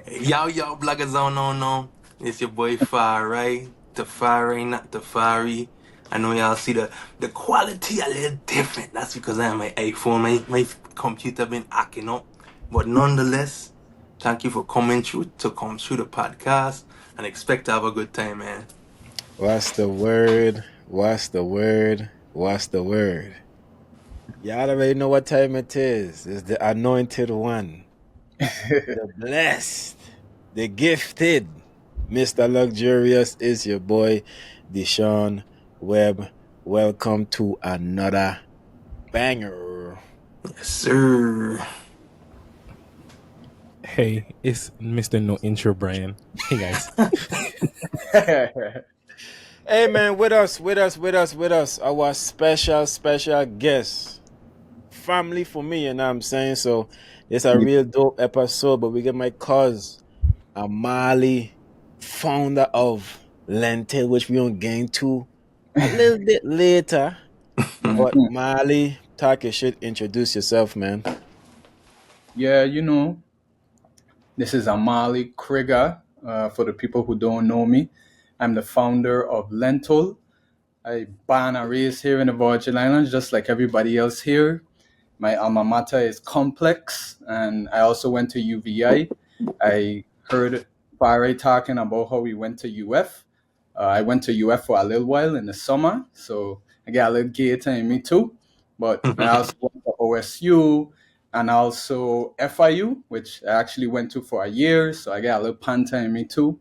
Yo, bloggers don't know. It's your boy Farai. Tafari, not Tafari. I know y'all see the quality a little different. That's because I have my iPhone. My computer been acting up. But nonetheless, thank you for come through the podcast and expect to have a good time, man. What's the word? What's the word? What's the word? Y'all already know what time it is. It's the anointed one, the blessed, the gifted. Mr. Luxurious is your boy, Deshaun Webb. Welcome to another banger. Yes, sir. Hey, it's Mr. No Intro Brian. Hey guys. Hey man, with us, our special guest. Family for me, you know what I'm saying? So it's a real dope episode, but we get my cuz Amali, founder of Lentil, which we gonna get into a little bit later. But Mali, talk your shit, introduce yourself, man. Yeah, this is Amali Krieger. For the people who don't know me, I'm the founder of Lentil. I born and raised here in the Virgin Islands, just like everybody else here. My alma mater is Complex, and I also went to UVI. I heard Farai talking about how we went to UF. I went to UF for a little while in the summer, so I got a little gator in me too. But I also went to OSU and also FIU, which I actually went to for a year, so I got a little panta in me too.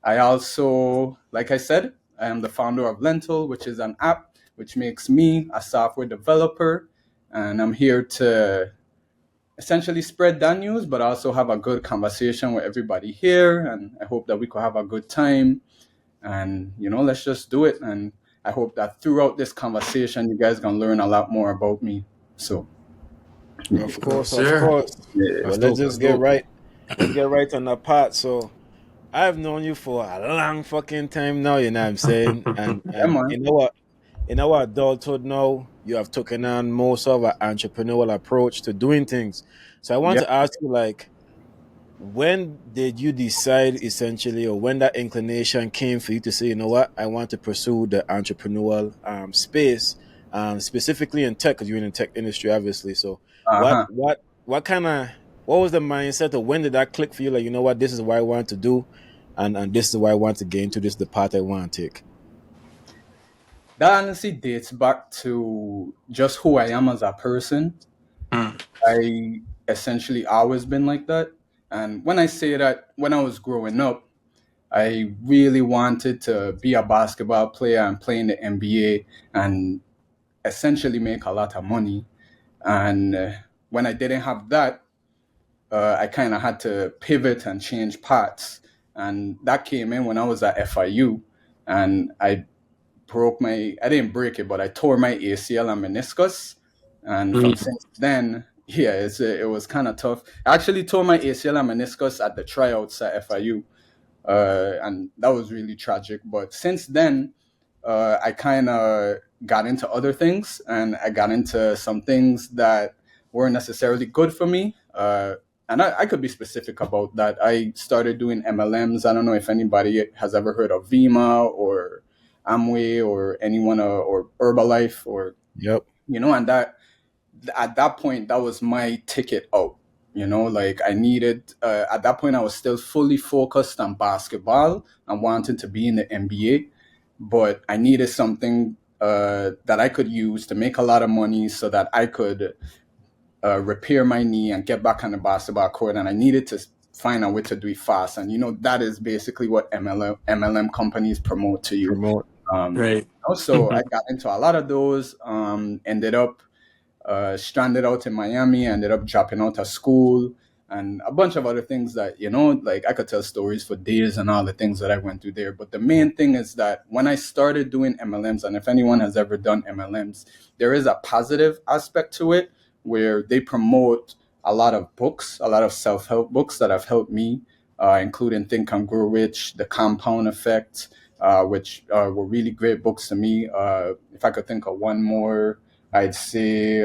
I also, like I said, I am the founder of Lentil, which is an app which makes me a software developer, and I'm here to essentially spread that news, but also have a good conversation with everybody here. And I hope that we could have a good time. And let's just do it. And I hope that throughout this conversation, you guys gonna learn a lot more about me. So, Of Yes, course, of sir. course. yeah. That's But let's dope. just That's get dope. right. Let's get right on the part. So I've known you for a long fucking time now, you know what I'm saying? And Yeah, and man. you know what? In our adulthood now, you have taken on more sort of an entrepreneurial approach to doing things. So I want Yeah. to ask you, like, when did you decide essentially, or when that inclination came for you to say, you know what, I want to pursue the entrepreneurial space, specifically in tech, because you're in the tech industry, obviously. So what Uh-huh. what what kind of what was the mindset, or when did that click for you? Like, you know what, this is what I want to do, and this is what I want to get into. This is the path I want to take. That honestly dates back to just who I am as a person. Mm. I essentially always been like that. And when I say that, when I was growing up, I really wanted to be a basketball player and play in the NBA and essentially make a lot of money. And when I didn't have that, I kind of had to pivot and change paths. And that came in when I was at FIU. And I didn't break it, but I tore my ACL and meniscus. And from Mm. since then, yeah, it was kind of tough. I actually tore my ACL and meniscus at the tryouts at FIU, and that was really tragic. But since then, I kind of got into other things, and I got into some things that weren't necessarily good for me. And I could be specific about that. I started doing MLMs. I don't know if anybody has ever heard of Vima or Amway or anyone or Herbalife or Yep. and that at that point that was my ticket out. Like I needed at that point I was still fully focused on basketball and wanted to be in the NBA, but I needed something that I could use to make a lot of money so that I could repair my knee and get back on the basketball court. And I needed to find a way to do it fast. And that is basically what MLM companies promote to you. Promote. Right. Also, I got into a lot of those. Ended up stranded out in Miami, ended up dropping out of school, and a bunch of other things that, like I could tell stories for days and all the things that I went through there. But the main thing is that when I started doing MLMs, and if anyone has ever done MLMs, there is a positive aspect to it where they promote a lot of books, a lot of self help books that have helped me, including Think and Grow Rich, The Compound Effect. Which were really great books to me. If I could think of one more, I'd say,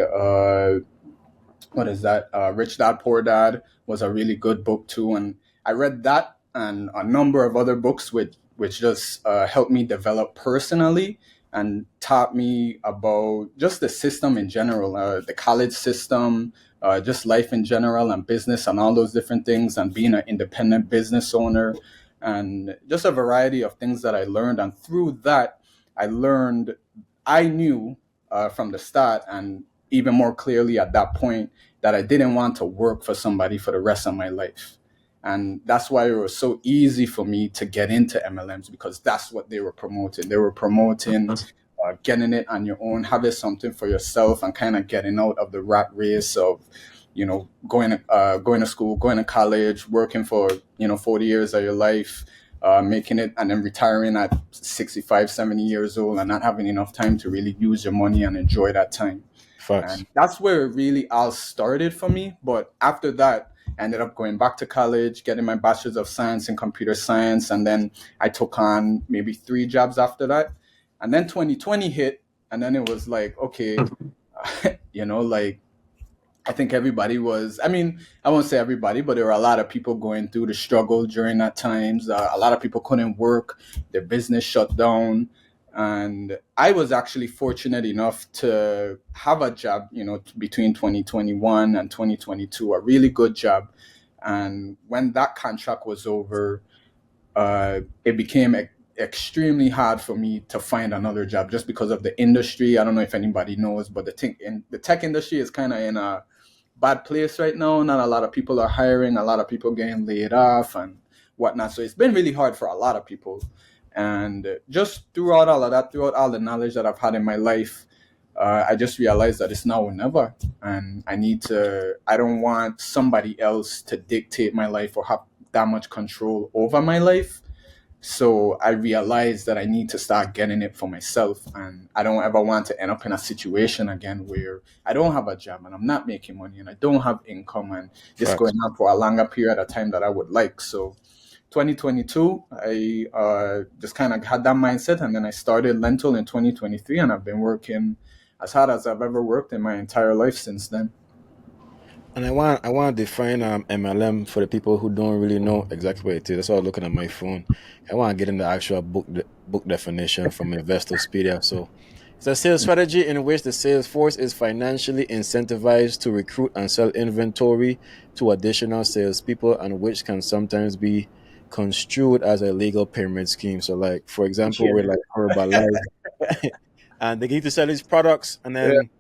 what is that? Rich Dad Poor Dad was a really good book too, and I read that and a number of other books which just helped me develop personally and taught me about just the system in general, the college system, just life in general and business and all those different things, and being an independent business owner, and just a variety of things that I learned. And through that, I knew from the start, and even more clearly at that point, that I didn't want to work for somebody for the rest of my life. And that's why it was so easy for me to get into MLMs, because that's what they were promoting. They were promoting getting it on your own, having something for yourself, and kind of getting out of the rat race of, going to school, going to college, working for 40 years of your life, making it, and then retiring at 65, 70 years old and not having enough time to really use your money and enjoy that time. Facts. And that's where it really all started for me. But after that, I ended up going back to college, getting my bachelor's of science in computer science. And then I took on maybe 3 jobs after that. And then 2020 hit. And then it was like, okay, like, I think everybody was, I mean, I won't say everybody, but there were a lot of people going through the struggle during that times. A lot of people couldn't work, their business shut down. And I was actually fortunate enough to have a job, between 2021 and 2022, a really good job. And when that contract was over, it became extremely hard for me to find another job just because of the industry. I don't know if anybody knows, but the tech industry is kind of in a bad place right now. Not a lot of people are hiring, a lot of people getting laid off and whatnot. So it's been really hard for a lot of people. And just throughout all of that, throughout all the knowledge that I've had in my life, I just realized that it's now or never. And I don't want somebody else to dictate my life or have that much control over my life. So I realized that I need to start getting it for myself. And I don't ever want to end up in a situation again where I don't have a job and I'm not making money and I don't have income, and it's going on for a longer period of time that I would like. So 2022, I just kind of had that mindset, and then I started Lentil in 2023, and I've been working as hard as I've ever worked in my entire life since then. And I want to define MLM for the people who don't really know exactly what it is. That's why I'm looking at my phone. I want to get in the actual book definition from Investopedia. So it's a sales strategy in which the sales force is financially incentivized to recruit and sell inventory to additional salespeople, and which can sometimes be construed as a legal pyramid scheme. So, like, for example, we're like Herbalife, and they need to sell these products, and then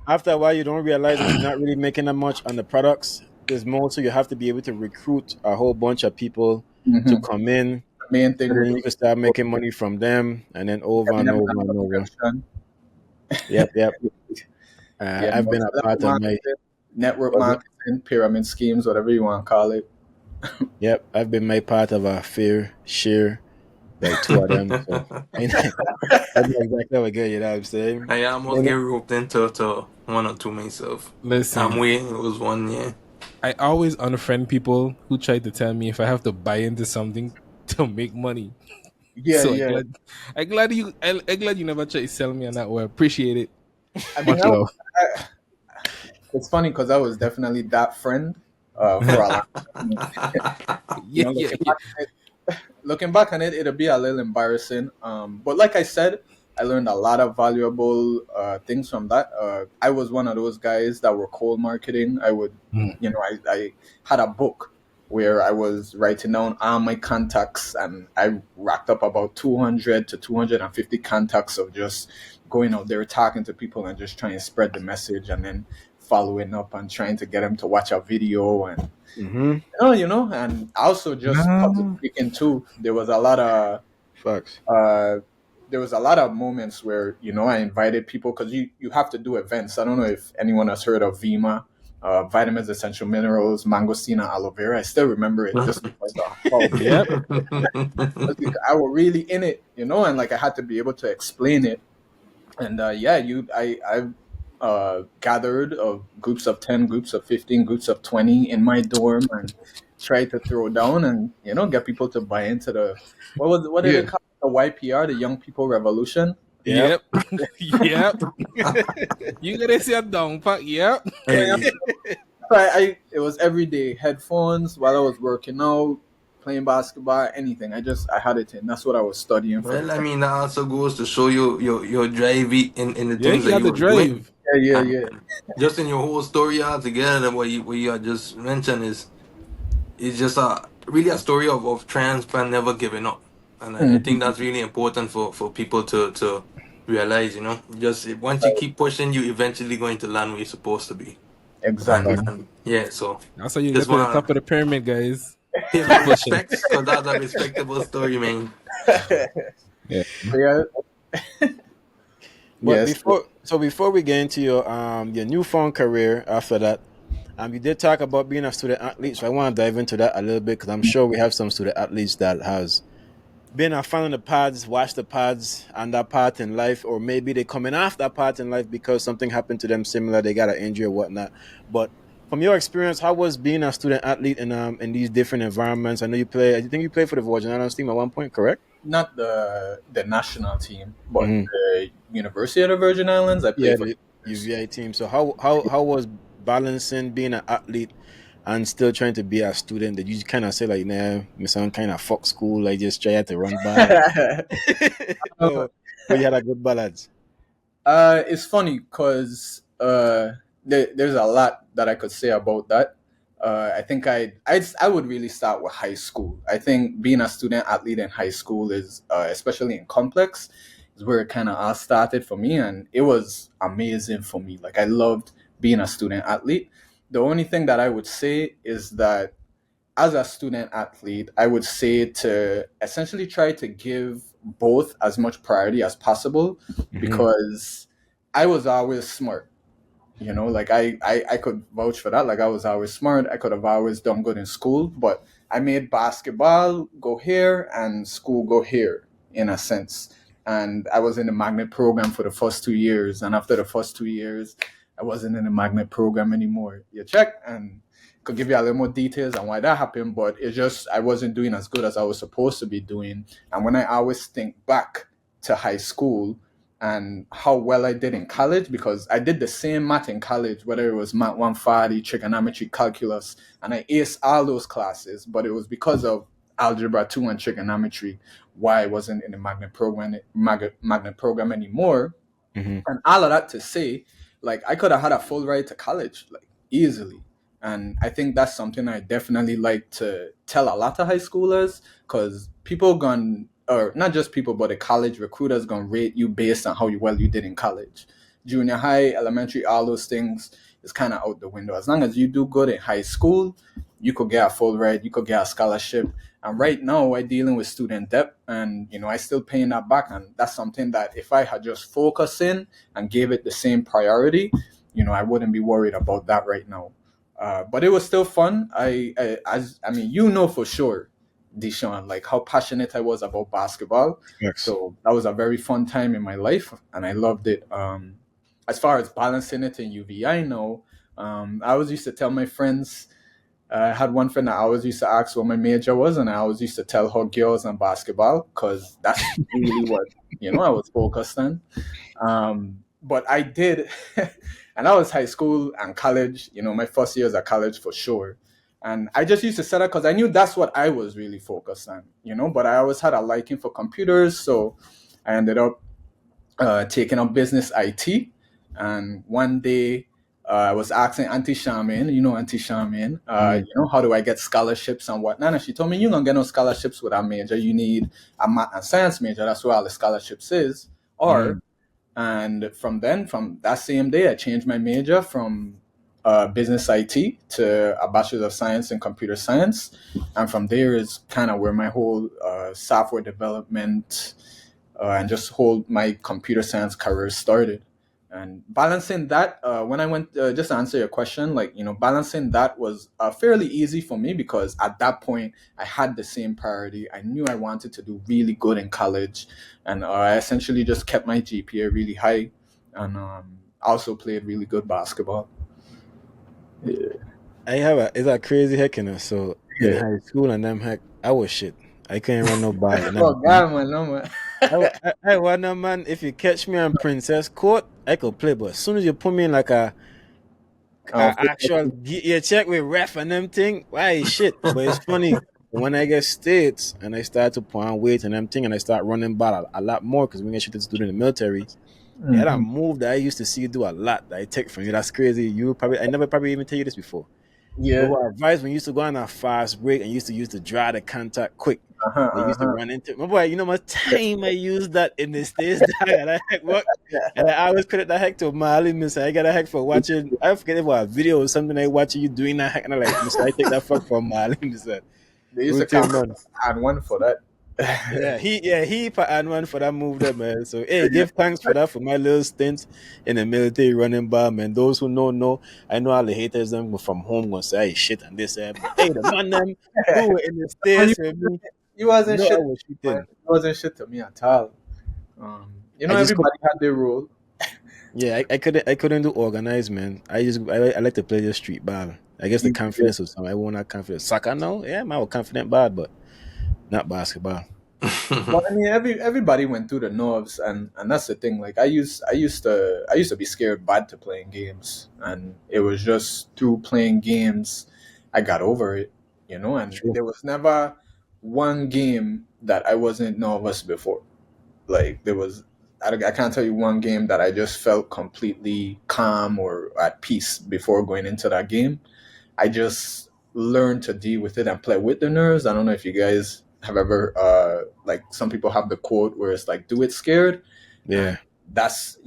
after a while, you don't realize that you're not really making that much on the products. There's more, so you have to be able to recruit a whole bunch of people to come in. Main thing, and then you can start making money from them, and then over and over and over. Yep. I've been a part of my network marketing, pyramid schemes, whatever you want to call it. Yep, I've been my part of a fair share, like 2 of them. So I know exactly what good, you know what I'm saying? I almost get roped into 1 or 2 myself. Listen, I'm waiting. It was 1 year. I always unfriend people who try to tell me if I have to buy into something to make money. Yeah, so yeah. I'm glad you never try to sell me on that. Well, appreciate it. I mean, it's funny because I was definitely that friend for a long time. Looking back on it, it'll be a little embarrassing. But like I said, I learned a lot of valuable things from that. I was one of those guys that were cold marketing. I would, I had a book where I was writing down all my contacts, and I racked up about 200 to 250 contacts of just going out there, talking to people and just trying to spread the message, and then following up and trying to get them to watch a video. And and also just public speaking too. There was a lot of facts. There was a lot of moments where I invited people, because you have to do events. I don't know if anyone has heard of VIMA, vitamins, essential minerals, mangosteen, aloe vera. I still remember it just because I was really in it, and like I had to be able to explain it. And I've gathered groups of 10, groups of 15, groups of 20 in my dorm and tried to throw down and get people to buy into the what did they call it? The YPR, the Young People Revolution. Yep. You gotta say a down pack. Yep. It was every day, headphones while I was working out, playing basketball, anything. I had it in. That's what I was studying for. Well, I mean, that also goes to show you your drive in the Yeah, things he that had you the were doing. drive. Yeah, And yeah, just in your whole story altogether, what you had just mentioned is just really a story of transplant never giving up. And I yeah. think that's really important for people to realize, just once you keep pushing, you eventually going to land where you're supposed to be. Exactly. And yeah, so That's how you just get to the want top of the pyramid, guys. to pay my Keep pushing. respects because that's a respectable story, man. Yeah. Yeah. But Yes. before we get into your newfound career after that, you did talk about being a student athlete, so I want to dive into that a little bit because I'm sure we have some student athletes that has been a fan of the pads, watched the pads and that part in life, or maybe they coming off that part in life because something happened to them similar, they got an injury or whatnot. But from your experience, how was being a student athlete in these different environments? I know you play. I think you played for the Virgin Islands team at one point, correct? Not the national team, but Mm-hmm. the University of the Virgin Islands. I Yeah, played for the years. UVI team. So how was balancing being an athlete and still trying to be a student? That you kind of say like, nah, my son kind of fuck school. I just try to run by. Oh, but you had a good balance. It's funny because there's a lot that I could say about that. I think I would really start with high school. I think being a student athlete in high school is, especially in complex, is where it kind of all started for me, and it was amazing for me. Like I loved being a student athlete. The only thing that I would say is that as a student athlete, I would say to essentially try to give both as much priority as possible Mm-hmm. because I was always smart. Like I could vouch for that. Like I was always smart. I could have always done good in school, but I made basketball go here and school go here in a sense. And I was in the magnet program for the first 2 years. And after the first 2 years, I wasn't in the magnet program anymore. You check and could give you a little more details on why that happened, but it's just I wasn't doing as good as I was supposed to be doing. And when I always think back to high school, and how well I did in college because I did the same math in college, whether it was Math 140, trigonometry, calculus, and I aced all those classes, but it was because of Algebra 2 and trigonometry why I wasn't in the magnet program anymore. Mm-hmm. And all of that to say, like I could have had a full ride to college, like easily. And I think that's something I definitely like to tell a lot of high schoolers because people gone, or not just people, but the college recruiters gonna rate you based on how well you did in college. Junior high, elementary, all those things is kind of out the window. As long as you do good in high school, you could get a full ride, you could get a scholarship, and right now, we're dealing with student debt, and I still paying that back, and that's something that if I had just focused in and gave it the same priority, I wouldn't be worried about that right now. But it was still fun. I mean, for sure, Deshaun, like how passionate I was about basketball. Yes. So that was a very fun time in my life, and I loved it. As far as balancing it in UVI now, I always used to tell my friends. I had one friend that I always used to ask what my major was, and I always used to tell her girls and basketball because that's really what I was focused on. But I did, and that was high school and college. My first years at college for sure. And I just used to set up because I knew that's what I was really focused on. But I always had a liking for computers, so I ended up taking up business IT. And one day I was asking Auntie Charmaine, Auntie Charmaine, Mm-hmm. how do I get scholarships and whatnot? And she told me, you don't get no scholarships with a major. You need a math and science major. That's where all the scholarships is. Mm-hmm. And from that same day, I changed my major from business IT to a bachelor's of science in computer science. And from there is kind of where my whole software development and just whole my computer science career started. And balancing that, when I went, just to answer your question, like, balancing that was fairly easy for me because at that point I had the same priority. I knew I wanted to do really good in college, and I essentially just kept my GPA really high, and also played really good basketball. Yeah. It's a crazy heck So in Yeah. high school and them heck, I was shit. I can't run no ball. And Oh I'm, God, man, no man. I want no man. If you catch me on Princess Court, I could play. But as soon as you put me in like actual check with ref and them thing. Why shit? But it's funny when I get states and I start to put on weight and them thing and I start running ball a lot more because we get shit to do in the military. Yeah, that Mhm. move that I used to see you do a lot that I take from you. That's crazy. I never probably even tell you this before. But Yeah. what advice when you used to go on a fast break and used to use the draw the contact quick. Uh-huh, They used to uh-huh. run into my boy, you know much time I used that in the States dog, and I heck what and I always credit that heck to Mali, miss. I got a heck for watching I forget if it was a video or something I watching you doing that heck and I like, miss, I take that fuck from Mali, miss. They used to Routine come man. and one for that. He put on one for that move there, man. So hey, give thanks for that for my little stint in the military running bar, man. Those who know, I know all the haters them from home gonna say hey, shit and this, but hey, the man them who were in the Well, states with me, you wasn't no, I shit, was man. shooting. You wasn't shit to me at all. I just Everybody had their role. Yeah, I couldn't do organized, man. I like to play the street ball. I guess the Yeah. confidence was something. I won't have confidence. Soccer, no, yeah, man, I was confident bad, but not basketball. Well, I mean, everybody went through the nerves, and that's the thing. Like I used to be scared bad to playing games, and it was just through playing games I got over it. And True. there was never one game that I wasn't nervous before. Like there was, I can't tell you one game that I just felt completely calm or at peace before going into that game. I just learned to deal with it and play with the nerves. I don't know if you guys have ever like some people have the quote where it's like do it scared, and Yeah. that's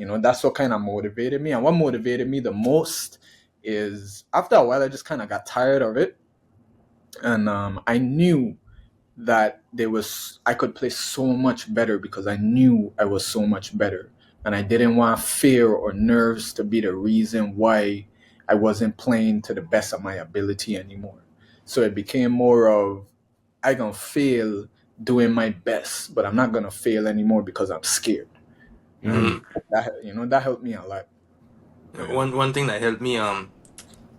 what kind of motivated me. And what motivated me the most is after a while I just kind of got tired of it, and I knew that there was I could play so much better because I knew I was so much better, and I didn't want fear or nerves to be the reason why I wasn't playing to the best of my ability anymore. So it became more of I gonna fail doing my best, but I'm not gonna fail anymore because I'm scared, and Mm-hmm. that helped me a lot. One thing that helped me,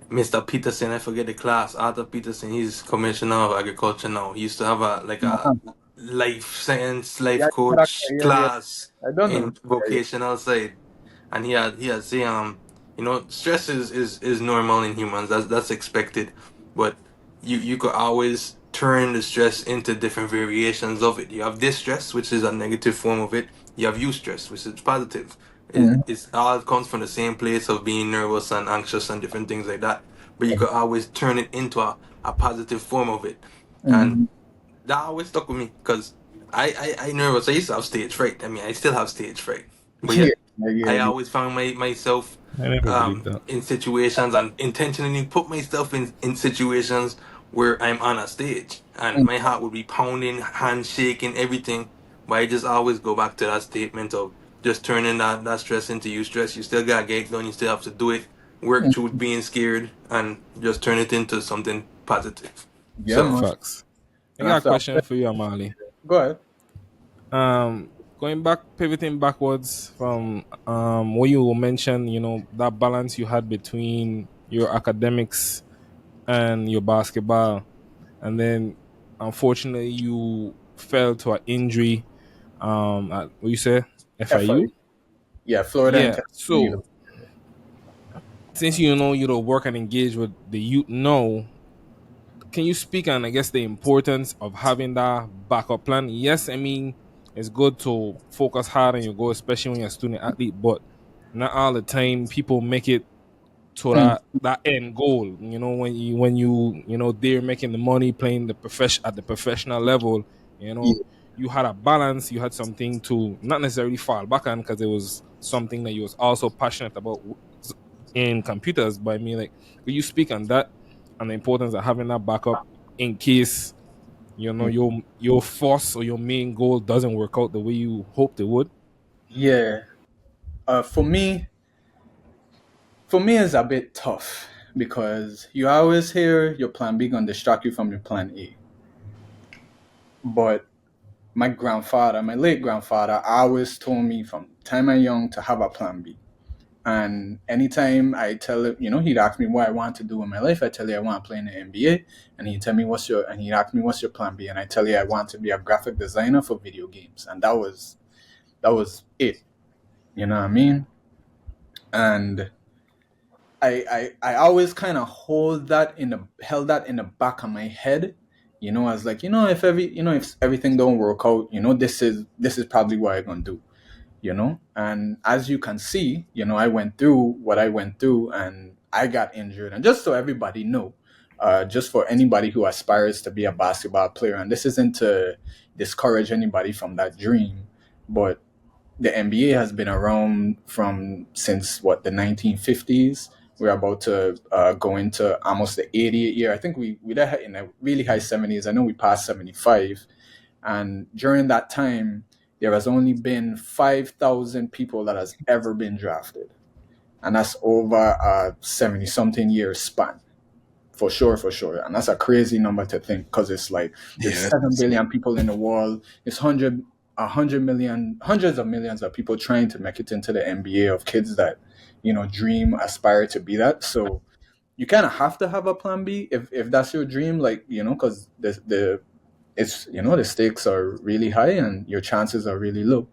Mr. Peterson, I forget the class, Arthur Peterson, he's commissioner of agriculture now. He used to have a Uh-huh. life science, Yeah, life coach yeah. class I don't know. in vocational side. And he had say, stress is normal in humans. That's expected. But you could always turn the stress into different variations of it. You have distress, which is a negative form of it. You have eustress, which is positive. Mhm. It's all comes from the same place of being nervous and anxious and different things like that. But you could always turn it into a positive form of it. And Mhm. that always stuck with me because I nervous. I used to have stage fright. I mean, I still have stage fright. But Yeah, yet I I get you. always found myself I never believed that. in situations and intentionally put myself in situations where I'm on a stage and Mm. my heart would be pounding, hands shaking, everything. But I just always go back to that statement of just turning that stress into you stress. You still gotta get it done, you still have to do it, work through being scared and just turn it into something positive. Yeah, So man. Facts. I And got a after question for you, Amali. go ahead. Going back, pivoting backwards from what you mentioned, that balance you had between your academics and your basketball, and then unfortunately you fell to an injury. At, what you say, FIU? FIU. Yeah, Florida Yeah. International So University. since you don't work and engage with the youth now, can you speak on, I guess, the importance of having that backup plan? Yes, I mean, it's good to focus hard on your goal, especially when you're a student athlete, but not all the time people make it to Mm. that end goal. When you they're making the money playing the profession at the professional level, you know, Yeah. you had a balance, you had something to not necessarily fall back on because it was something that you was also passionate about in computers. But I mean, like, could you speak on that and the importance of having that backup in case your force or your main goal doesn't work out the way you hoped it would? Yeah. For me, it's a bit tough because you always hear your plan B gonna distract you from your plan A. But my late grandfather, always told me from time I'm young to have a plan B. And anytime I tell him, he'd ask me what I want to do in my life. I tell you I want to play in the NBA, and he'd ask me what's your plan B, and I tell you I want to be a graphic designer for video games, and that was it. You know what I mean? And I always kind of held that in the back of my head, as like, if everything don't work out, this is probably what I'm gonna do, and as you can see, I went through what I went through, and I got injured. And just so everybody know, just for anybody who aspires to be a basketball player, and this isn't to discourage anybody from that dream, but the NBA has been around from since what, the 1950s. We're about to go into almost the 80th year. I think we're there in the really high 70s. I know we passed 75, and during that time, there has only been 5,000 people that has ever been drafted, and that's over a 70-something year span. For sure. And that's a crazy number to think, because it's like there's Yeah, 7 billion people in the world. It's 100 million, hundreds of millions of people trying to make it into the NBA, of kids that, dream, aspire to be that. So you kind of have to have a plan B if that's your dream, like, because the stakes are really high and your chances are really low.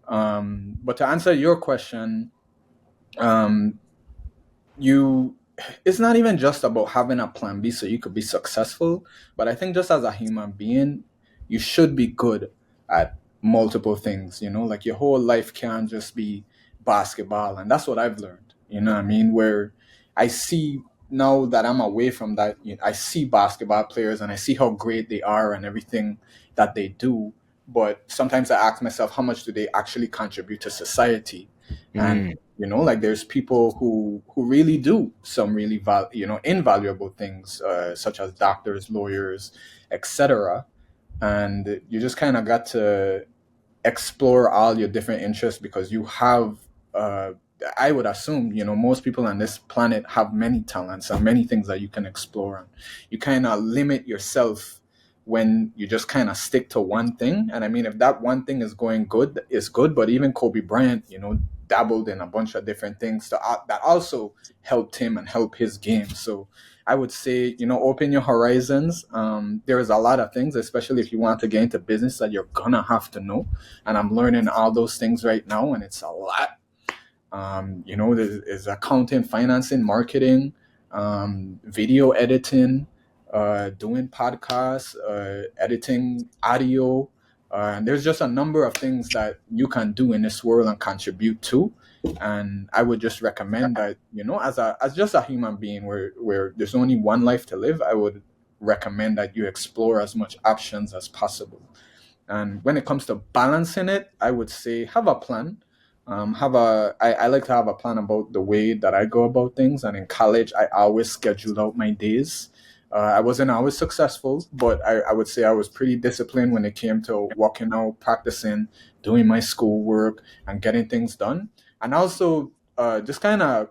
But to answer your question, um, you it's not even just about having a plan B so you could be successful, but I think just as a human being, you should be good at multiple things, like your whole life can't just be basketball. And that's what I've learned, what I mean, where I see, now that I'm away from that, I see basketball players and I see how great they are and everything that they do, but sometimes I ask myself, how much do they actually contribute to society? And Mm. like, there's people who really do some really invaluable things, such as doctors, lawyers, etc. And you just kind of got to explore all your different interests, because you have, uh, I would assume, most people on this planet have many talents and many things that you can explore. And you kind of limit yourself when you just kind of stick to one thing. And I mean, if that one thing is going good, it's good. But even Kobe Bryant, dabbled in a bunch of different things that also helped him and help his game. So I would say, open your horizons. There's a lot of things, especially if you want to get into business, that you're gonna have to know. And I'm learning all those things right now, and it's a lot. There's accounting, financing, marketing, video editing, doing podcasts, editing audio. And there's just a number of things that you can do in this world and contribute to. And I would just recommend that, as just a human being, where there's only one life to live, I would recommend that you explore as much options as possible. And when it comes to balancing it, I would say have a plan. I like to have a plan about the way that I go about things. And in college, I always scheduled out my days. I wasn't always successful, but I would say I was pretty disciplined when it came to walking out, practicing, doing my schoolwork, and getting things done. And also, just kind of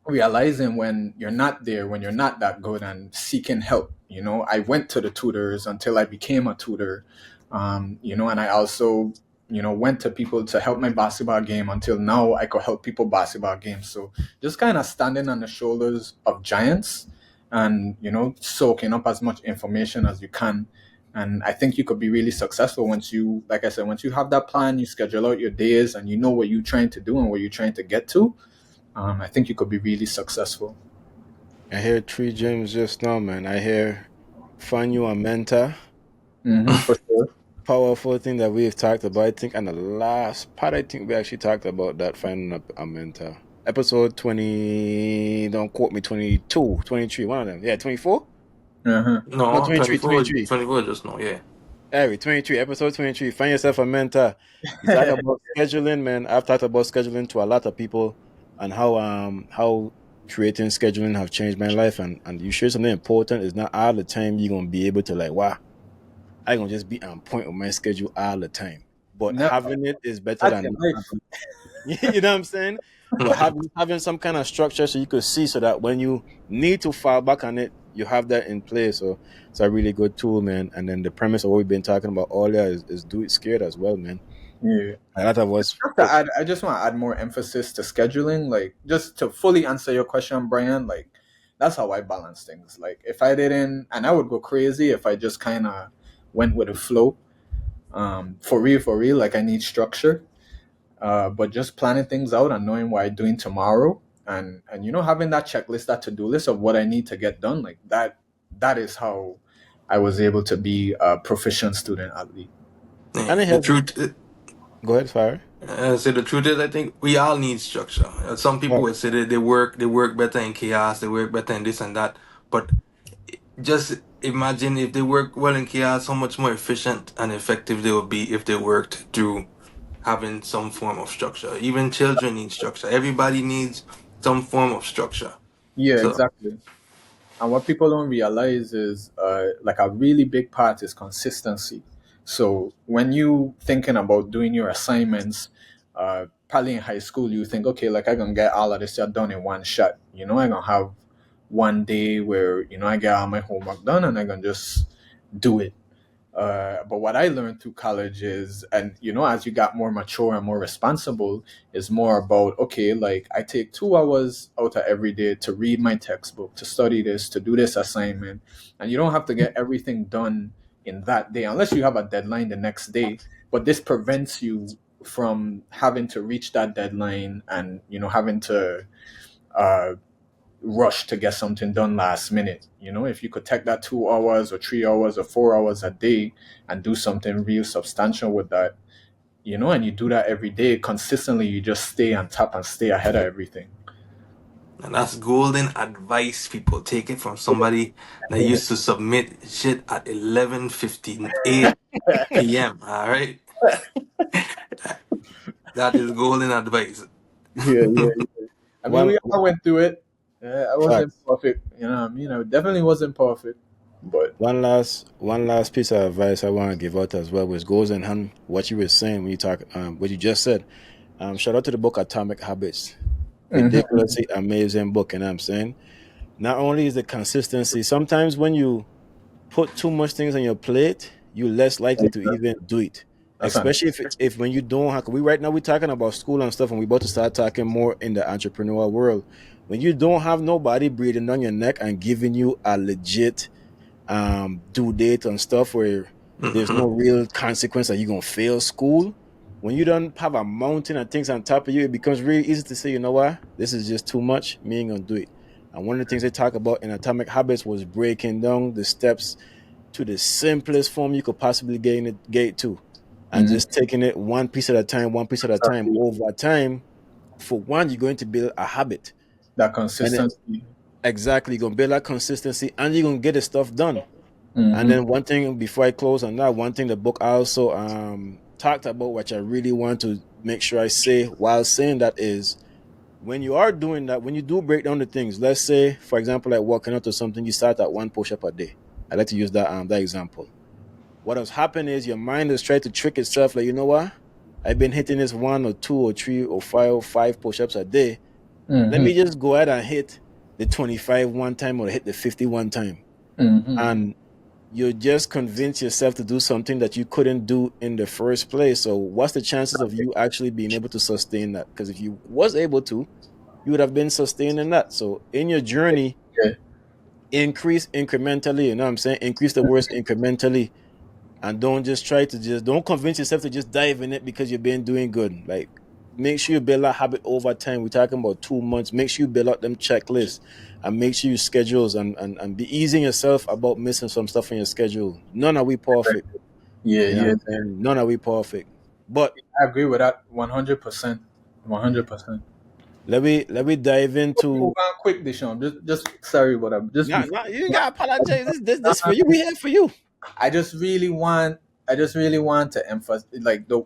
realizing when you're not there, when you're not that good, and seeking help. I went to the tutors until I became a tutor, and I also, went to people to help my basketball game until now I could help people basketball games. So just kind of standing on the shoulders of giants and, soaking up as much information as you can. And I think you could be really successful once you, like I said, once you have that plan, you schedule out your days, and you know what you're trying to do and what you're trying to get to. I think you could be really successful. I hear three gems just now, man. I hear find you a mentor. For sure. Powerful thing that we've talked about. I think, and the last part, I think we actually talked about that, finding a mentor. Episode 20, don't quote me, 22, 23, one of them. Yeah, 24? Uh-huh. No, no, 23, 24, 23. 24 just no, yeah. Every 23, episode 23. Find yourself a mentor. You talk about scheduling, man. I've talked about scheduling to a lot of people and how creating scheduling have changed my life. And you share something important. It's not all the time you're gonna be able to like, wow, I gonna just be on point with my schedule all the time. But No, having it is better that's your than life. you know what I'm saying? But having some kind of structure so you could see, so that when you need to fall back on it, you have that in place. So it's a really good tool, man. And then the premise of what we've been talking about earlier is do it scared as well, man. Yeah. A lot of us Just to add, I just want to add more emphasis to scheduling. Like, just to fully answer your question, Brian, like, that's how I balance things. Like, if I didn't, and I would go crazy if I just kind of went with the flow. For real, like, I need structure. But just planning things out and knowing what I'm doing tomorrow, and having that checklist, that to-do list of what I need to get done, like that is how I was able to be a proficient student athlete. And it The has. truth, Go ahead, Fire. so the truth is, I think we all need structure. Some people Right. would say that they work better in chaos, they work better in this and that. But just imagine if they work well in chaos, how much more efficient and effective they would be if they worked through having some form of structure. Even children need structure. Everybody needs some form of structure. Yeah, So exactly. And what people don't realize is, like, a really big part is consistency. So when you thinking about doing your assignments, probably in high school, you think, okay, like, I can get all of this shit done in one shot. I gonna have one day where I get all my homework done and I can just do it. But what I learned through college is, and as you got more mature and more responsible, is more about, okay, like, I take 2 hours out of every day to read my textbook, to study this, to do this assignment, and you don't have to get everything done in that day unless you have a deadline the next day. But this prevents you from having to reach that deadline and having to uh, rush to get something done last minute. If you could take that 2 hours or 3 hours or 4 hours a day and do something real substantial with that, and you do that every day consistently, you just stay on top and stay ahead of everything. and that's golden advice, people. Take it from somebody that used to submit shit at 11:58 p.m. All right, that is golden advice. Yeah, yeah. I mean, One we all went through it. I wasn't facts. perfect, I definitely wasn't perfect, but One last piece of advice I want to give out as well, which goes in hand what you were saying when you talk, what you just said. Shout out to the book Atomic Habits. Mhm. Ridiculously amazing book, and I'm saying not only is the consistency. Sometimes when you put too much things on your plate, you're less likely to even do it. That's an Especially if when you don't have, we right now we're talking about school and stuff, and we're about to start talking more in the entrepreneurial world. When you don't have nobody breathing down your neck and giving you a legit due date and stuff where there's no Hmm. real consequence that you're gonna fail school. When you don't have a mountain of things on top of you, it becomes really easy to say, you know what, this is just too much. Me ain't gonna do it. And one of the things they talk about in Atomic Habits was breaking down the steps to the simplest form you could possibly get to, and Mhm. just taking it one piece at a time, one piece at a time. Exactly. Over time, for one, you're going to build a habit, That and it, consistency. exactly, you're gonna build that consistency, and you're gonna get the stuff done. And Hmm. then one thing before I close on that, one thing the book also talked about, which I really want to make sure I say while saying that, is when you are doing that, when you do break down the things, let's say, for example, like walking out to something, you start at one push up a day. I like to use that example. What has happened is your mind has tried to trick itself, like, you know what? I've been hitting this one or two or three or five push ups a day. Let Hmm. me just go ahead and hit the 25 one time or hit the 50 one time. Hmm. And you just convince yourself to do something that you couldn't do in the first place. So what's the chances of you actually being able to sustain that? Because if you was able to, you would have been sustaining that. So in your journey, Yeah. increase incrementally. You know what I'm saying? Increase the words incrementally, and don't just try to just don't convince yourself to just dive in it because you've been doing good. Like, make sure you build that habit over time. We're talking about 2 months. Make sure you build out them checklists, and make sure you schedules, and be easing yourself about missing some stuff in your schedule. None are we perfect. Yeah, You know what yeah. I'm saying? None are we perfect. But I agree with that 100%. 100%. let me dive Move into. on quick, Deshaun. Just sorry, but I'm just Nah, before. nah, you gotta apologize. This for you. We here for you. I just really want I just really want to emphasize, like, the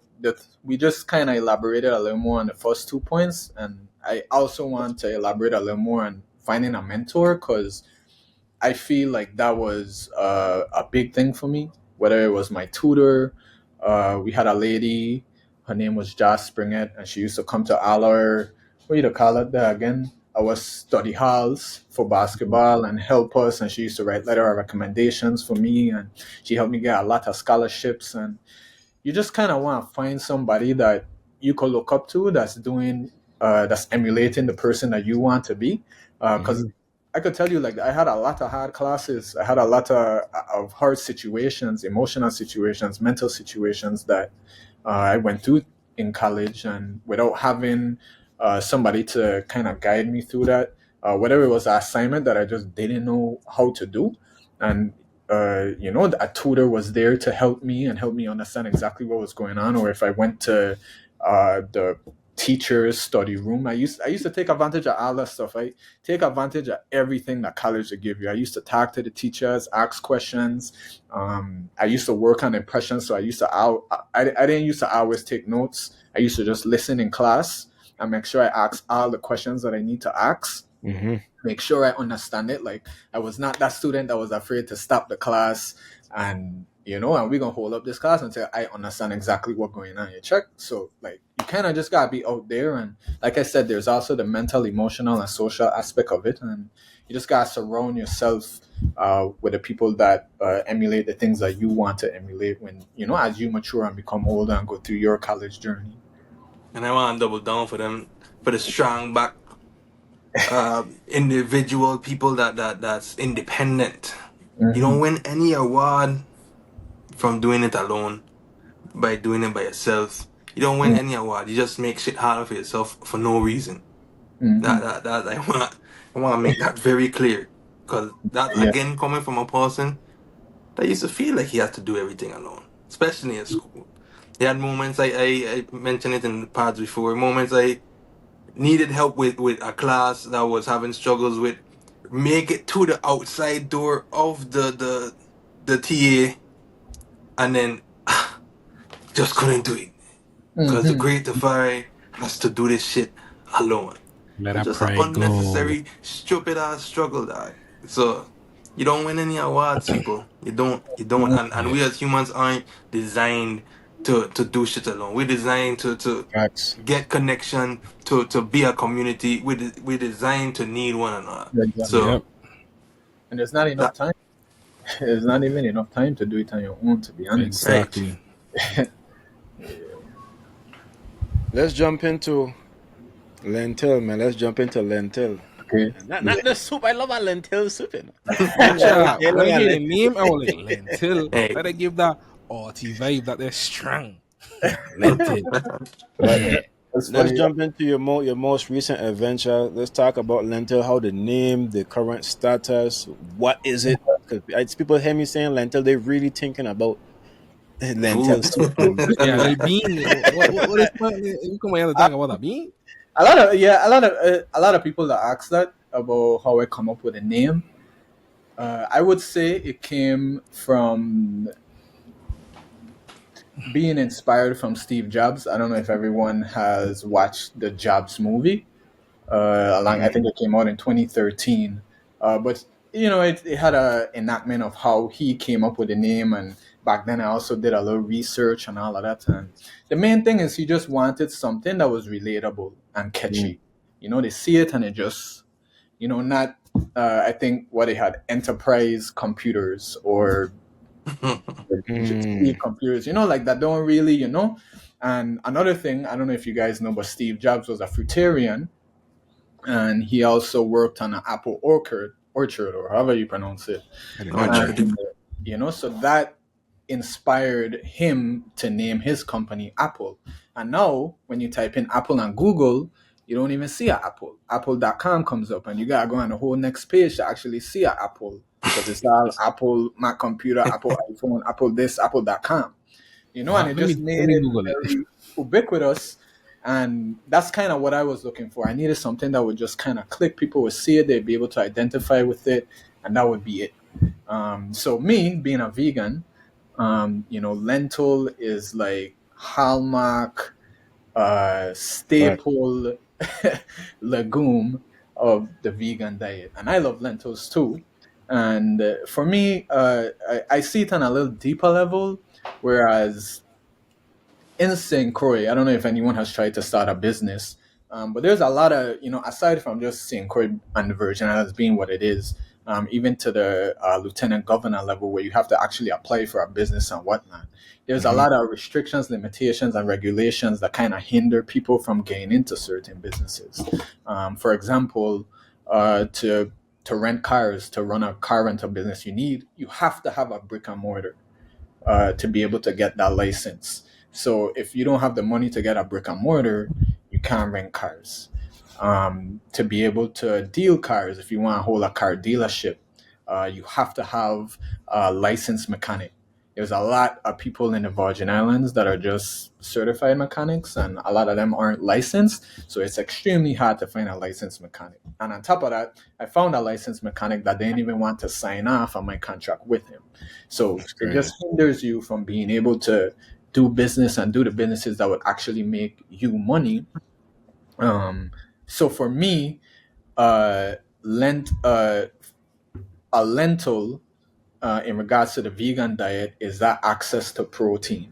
we just kind of elaborated a little more on the first 2 points, and I also want to elaborate a little more on finding a mentor, because I feel like that was a big thing for me. Whether it was my tutor, we had a lady, her name was Joss Springett, and she used to come to all our, what do you call it there again? Our study halls for basketball and help us. And she used to write letter of recommendations for me, and she helped me get a lot of scholarships. And you just kind of want to find somebody that you could look up to, that's emulating the person that you want to be, because Mhm. I could tell you, like, I had a lot of hard classes, I had a lot of hard situations, emotional situations, mental situations that I went through in college, and without having somebody to kind of guide me through that. Whether it was an assignment that I just didn't know how to do, and a tutor was there to help me and help me understand exactly what was going on, or if I went to the teacher's study room, I used to take advantage of all that stuff. I take advantage of everything that college would give you. I used to talk to the teachers, ask questions. I used to work on impressions, so I didn't used to always take notes. I used to just listen in class and make sure I ask all the questions that I need to ask. Mm-hmm. Make sure I understand it. Like, I was not that student that was afraid to stop the class and and we're gonna hold up this class until I understand exactly what's going on. You check. So, like, you kind of just gotta be out there, and like I said, there's also the mental, emotional, and social aspect of it, and you just gotta surround yourself with the people that emulate the things that you want to emulate when as you mature and become older and go through your college journey. And I want to double down for them, for the strong back individual people that's independent. You don't win any award from doing it alone, by doing it by yourself. You don't win any award. You just make shit harder for yourself for no reason. That I want to make that very clear, because that, Yeah. again, coming from a person that used to feel like he had to do everything alone, especially in school. He had moments, I mentioned it in the pods before, moments I needed help with a class that was having struggles with make it to the outside door of the TA, and then just couldn't do it because the great Tafari has to do this shit alone. Let It's that just an pride go. unnecessary, stupid ass struggle, dog. So you don't win any awards, people. You don't. And we as humans aren't designed to do shit alone. We're designed to Facts. get connection, to be a community. We're designed to need one another. Exactly. So Yep. And there's not enough time. There's not even enough time to do it on your own, to be honest. Exactly. Let's jump into lentil, man. Let's jump into lentil. Okay. Not the soup. I love a lentil soup. You know? Yeah, Yeah, when I yeah, hear the name, I was like lentil. Hey. Let it give that arty vibe that they're strong. Lentil. But Yeah. That's let's funny. jump into your most recent adventure. Let's talk about lentil. How the name, the current status. What is it? Because people hear me saying lentil, they're really thinking about lentil soup. Yeah, the bean. What is you come here to talk about a bean? A lot of people that ask that about how I come up with a name. I would say it came from being inspired from Steve Jobs. I don't know if everyone has watched the Jobs movie. I think it came out in 2013. But it had a enactment of how he came up with the name, and back then I also did a little research and all of that. And the main thing is he just wanted something that was relatable and catchy. They see it and it just not. I think what they had, enterprise computers or speed computers, like that don't really. And another thing, I don't know if you guys know, but Steve Jobs was a fruitarian, and he also worked on an apple orchard, or however you pronounce it. So that inspired him to name his company Apple. And now when you type in Apple on Google, you don't even see an Apple. Apple.com comes up, and you gotta go on the whole next page to actually see an Apple, because it's all Apple Mac computer, Apple iPhone, Apple this, Apple.com. And it Let just me made it Google it. very ubiquitous. And that's kind of what I was looking for. I needed something that would just kind of click. People would see it, they'd be able to identify with it, and that would be it. So me being a vegan, lentil is like hallmark, staple legume of the vegan diet, and I love lentils too. And for me, I see it on a little deeper level, whereas in St. Croix, I don't know if anyone has tried to start a business, but there's a lot of, aside from just St. Croix and the Virgin Islands being what it is, even to the lieutenant governor level where you have to actually apply for a business and whatnot. There's a lot of restrictions, limitations, and regulations that kind of hinder people from getting into certain businesses. For example, to rent cars, to run a car rental business, you have to have a brick and mortar to be able to get that license. So if you don't have the money to get a brick and mortar, you can't rent cars. To be able to deal cars, if you want to hold a car dealership, you have to have a licensed mechanic. There's a lot of people in the Virgin Islands that are just certified mechanics, and a lot of them aren't licensed. So it's extremely hard to find a licensed mechanic. And on top of that, I found a licensed mechanic that didn't even want to sign off on my contract with him. So That's it crazy. just hinders you from being able to do business and do the businesses that would actually make you money. Um, so for me, uh, lent a lentil in regards to the vegan diet is that access to protein.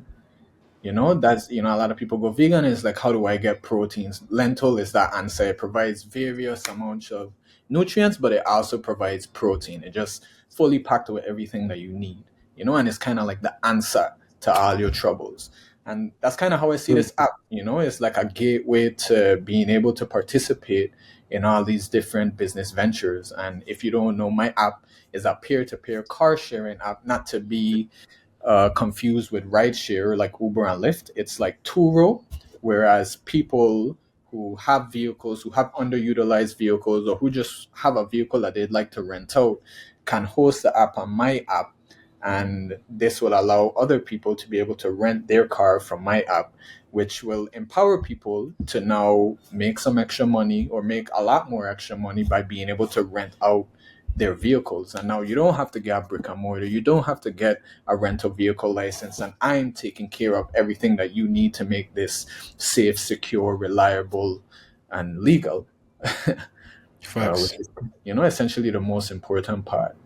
That's a lot of people go vegan is like, how do I get proteins? Lentil is that answer. It provides various amounts of nutrients, but it also provides protein. It just fully packed with everything that you need, and it's kind of like the answer to all your troubles. And that's kind of how I see this app. It's like a gateway to being able to participate in all these different business ventures. And if you don't know, my app is a peer-to-peer car sharing app, not to be confused with rideshare like Uber and Lyft. It's like Turo, whereas people who have vehicles, who have underutilized vehicles, or who just have a vehicle that they'd like to rent out, can host the app on my app. And this will allow other people to be able to rent their car from my app, which will empower people to now make some extra money or make a lot more extra money by being able to rent out their vehicles. And now you don't have to get a brick and mortar, you don't have to get a rental vehicle license, and I'm taking care of everything that you need to make this safe, secure, reliable, and legal. Which Facts. is, essentially the most important part.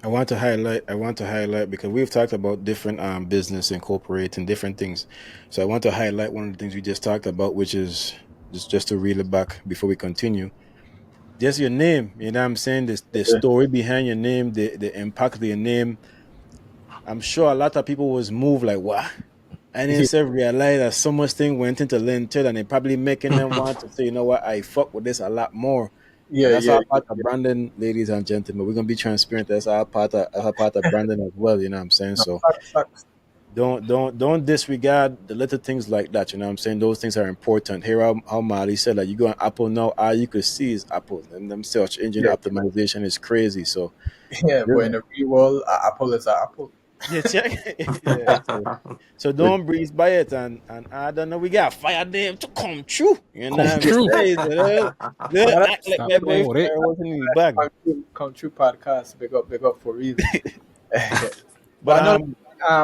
I want to highlight because we've talked about different business incorporating different things. So I want to highlight one of the things we just talked about, which is just to reel it back before we continue. Just your name, you know what I'm saying? The story behind your name, the impact of your name. I'm sure a lot of people was moved like, what? And then say realize that so much thing went into Lentil and it probably making them want to say, you know what, I fuck with this a lot more. Yeah, And that's yeah, our part of branding, ladies and gentlemen. We're gonna be transparent. That's our part of branding as well, you know what I'm saying? no, So facts. don't disregard the little things like that, you know what I'm saying? Those things are important. Here how Mali said, like, you go on Apple now, all you could see is Apple. And them search engine Yeah, optimization is crazy. So yeah, yeah. but in the real world, Apple is an apple. Yeah, check. Yeah. So don't breeze by it, and I don't know. We got fire them to come true. You know what Come I'm true. saying? So they Yeah, act like Stop my boy playing with it. fire wasn't in his bag. come true podcast. Big up for real. But But no,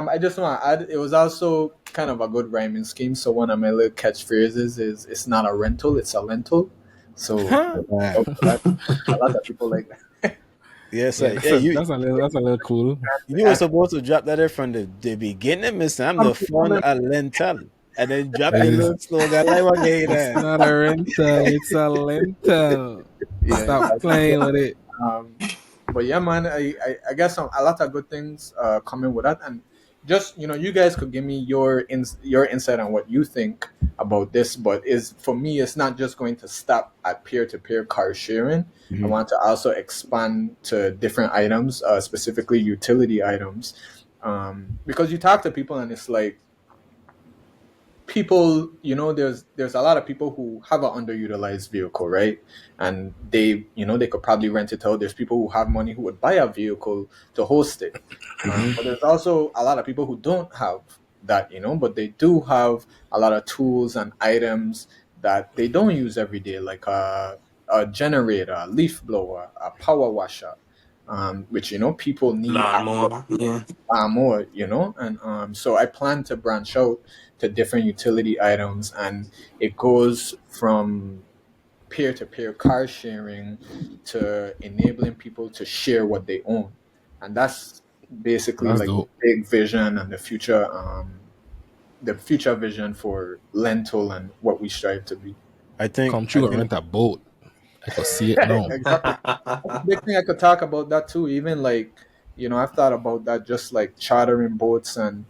I just want to add, it was also kind of a good rhyming scheme. So one of my little catchphrases is, "It's not a rental, it's a lentil." So Huh? uh, a lot of people like that. yes, Yeah, sir. Yeah, that's a little cool. you were supposed to drop that there from the beginning, Mister. I'm the fun at Lentil, and then drop your It's, little slogan like what it's again. not a rental, it's a lentil. Yeah, Stop playing with it. um, but yeah, man, I guess a lot of good things coming with that, and just you guys could give me your insight on what you think about this. But is for me, it's not just going to stop at peer to peer car sharing. I Mhm. want to also expand to different items, specifically utility items, because you talk to people and it's like people, there's a lot of people who have an underutilized vehicle, right? And they could probably rent it out. There's people who have money who would buy a vehicle to host it. Mhm. But there's also a lot of people who don't have that, but they do have a lot of tools and items that they don't use every day, like a generator, a leaf blower, a power washer, which people need Lawnmower, yeah. more, and so I plan to branch out to different utility items, and it goes from peer-to-peer car sharing to enabling people to share what they own, and that's basically That's like the dope. big vision and the future vision for Lentil and what we strive to be. I think Come I true and think rent a boat. I could see it now. Exactly. That's a big thing I could talk about that too. Even like, I've thought about that, just like chartering boats, and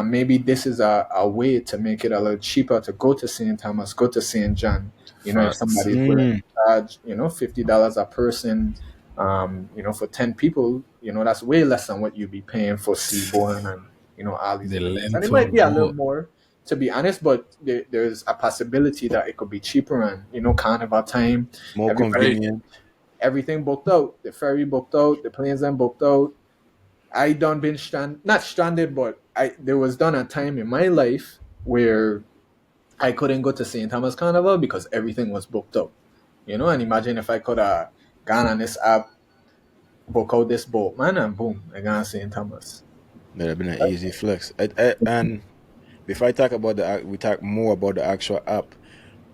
maybe this is a way to make it a little cheaper to go to St. Thomas, go to St. John. If Facts. somebody's willing to charge, $50 a person, for 10 people, that's way less than what you'd be paying for Seaborn and, all these The different things. And it lentil might be a little boat. more, to be honest, but there's a possibility that it could be cheaper. And carnival time, More everybody, Right. convenient. everything booked out. The ferry booked out, the planes then booked out. I done been not stranded, but there was done a time in my life where I couldn't go to St. Thomas Carnival because everything was booked up. And imagine if I could have gone on this app, book out this boat, man, and boom, I got St. Thomas. That'd have been an easy flex. And before I talk about we talk more about the actual app.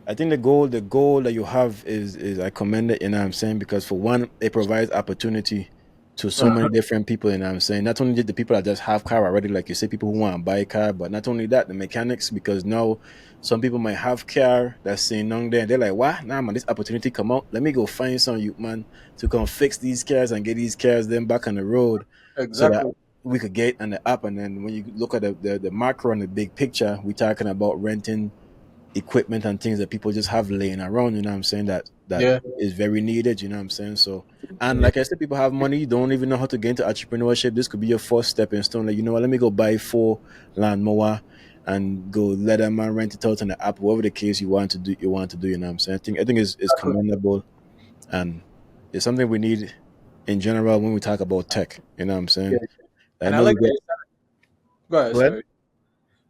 I think the goal that you have is I commend it, you know what I'm saying? Because for one, it provides opportunity to so many different people, you know what I'm saying? Not only the people that just have car already, like you say, people who want to buy a car, but not only that, the mechanics, because now some people might have car that's saying on there, and they're like, what? Nah, man, this opportunity come out. Let me go find some youth, man, to come fix these cars and get these cars then back on the road so that Exactly. we could get on the app. And then when you look at the macro and the big picture, we're talking about renting equipment and things that people just have laying around, you know what I'm saying, that Yeah. is very needed, you know what I'm saying? So, and Yeah. like I said, people have money, don't even know how to get into entrepreneurship. This could be your first stepping stone. Like, you know what, let me go buy 4 lawnmower and go let a man rent it out on the app, whatever the case you want to do, you know what I'm saying? I think it's commendable, and it's something we need in general when we talk about tech, you know what I'm Yeah. saying? I And I know we like that get you said, go ahead, go ahead. sorry.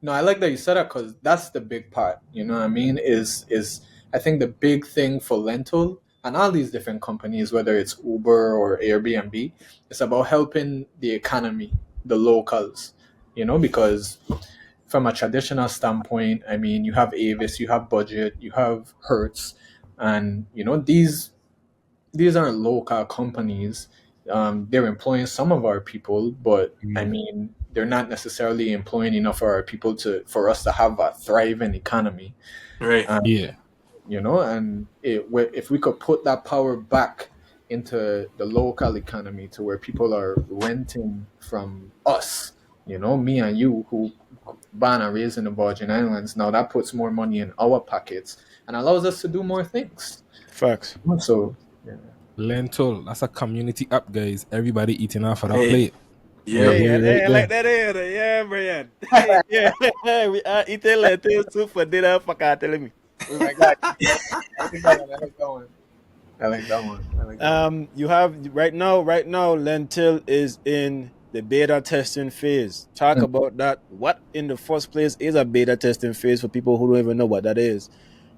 No, I like that you said that because that's the big part. You know what I mean? Is I think the big thing for Lentil and all these different companies, whether it's Uber or Airbnb, it's about helping the economy, the locals. Because from a traditional standpoint, I mean, you have Avis, you have Budget, you have Hertz, and these aren't local companies. They're employing some of our people, but I Mhm. mean, they're not necessarily employing enough of our people for us to have a thriving economy. Right. Yeah. And if we could put that power back into the local economy to where people are renting from us, me and you who born and raised in the Virgin Islands, now that puts more money in our pockets and allows us to do more things. Facts. So, yeah. Lentil. That's a community app, guys. Everybody eating off of that Hey. plate. You Yep. Hey, hear it right I like there. that here. Yeah, Brian. Hey, yeah, we are eating lentil soup for dinner. Fuck, telling me. Oh my God. I like that one. I like that one. I like that one. I like that one. You have right now, lentil is in the beta testing phase. Talk Mm. about that. What in the first place is a beta testing phase for people who don't even know what that is?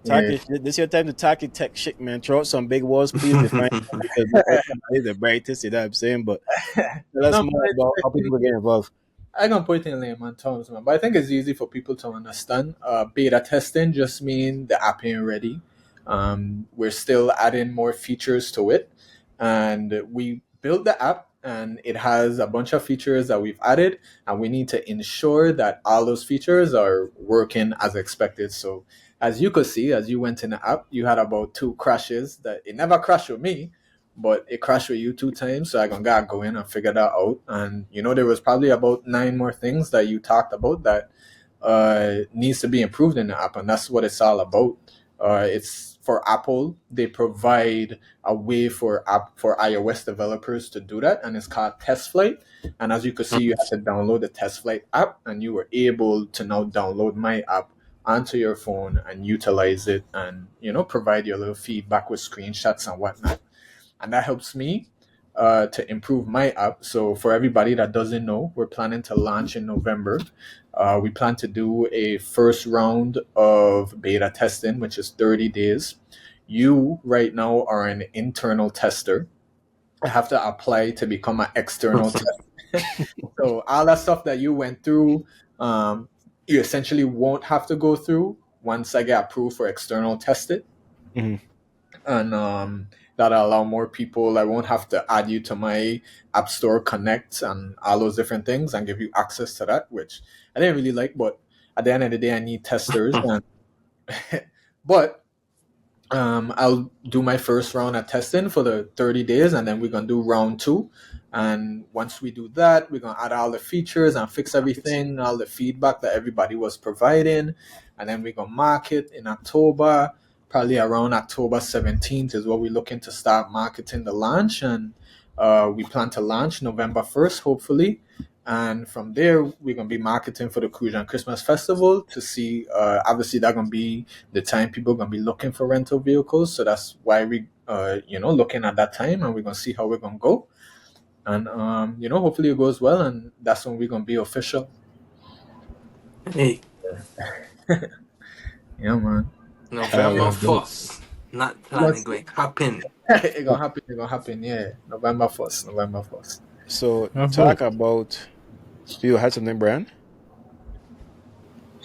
Talk Yeah. it. This your time to talk it tech shit, man. Throw out some big words, please define it, because not everybody is the brightest. You know what I'm saying? But tell us No, more about how people get involved. I can put it in layman terms, man. But I think it's easy for people to understand. Beta testing just mean the app ain't ready. We're still adding more features to it, and we built the app, and it has a bunch of features that we've added, and we need to ensure that all those features are working as expected. So, as you could see, as you went in the app, you had about 2 crashes. That it never crashed with me, but it crashed with you 2 times. So I gotta go in and figure that out. And there was probably about 9 more things that you talked about that needs to be improved in the app, and that's what it's all about. It's for Apple. They provide a way for iOS developers to do that, and it's called Test Flight. And as you could see, you had to download the Test Flight app, and you were able to now download my app onto your phone and utilize it, and provide your little feedback with screenshots and whatnot, and that helps me to improve my app. So for everybody that doesn't know, we're planning to launch in November. We plan to do a first round of beta testing, which is 30 days. You right now are an internal tester. I have to apply to become an external tester. So all that stuff that you went through, you essentially won't have to go through once I get approved for external testing, Mhm. and that'll allow more people. I won't have to add you to my App Store Connect and all those different things and give you access to that, which I didn't really like. But at the end of the day, I need testers, and but I'll do my first round of testing for the 30 days, and then we're gonna do round two. And once we do that, we're gonna add all the features and fix everything, all the feedback that everybody was providing, and then we're gonna market in October. Probably around October 17th is what we're looking to start marketing the launch, and we plan to launch November 1st, hopefully. And from there, we're gonna be marketing for the Cruise and Christmas Festival to see. Obviously, that's gonna be the time people gonna be looking for rental vehicles. So that's why we, looking at that time, and we're gonna see how we're gonna go. And hopefully it goes well, and that's when we're gonna be official. Hey, Yeah, man. November That's dope. 1st. Not planning, Yes, going happen. it gonna happen. It gonna happen. Yeah, November 1st. November 1st. So That's talk dope. about you had something, Brian.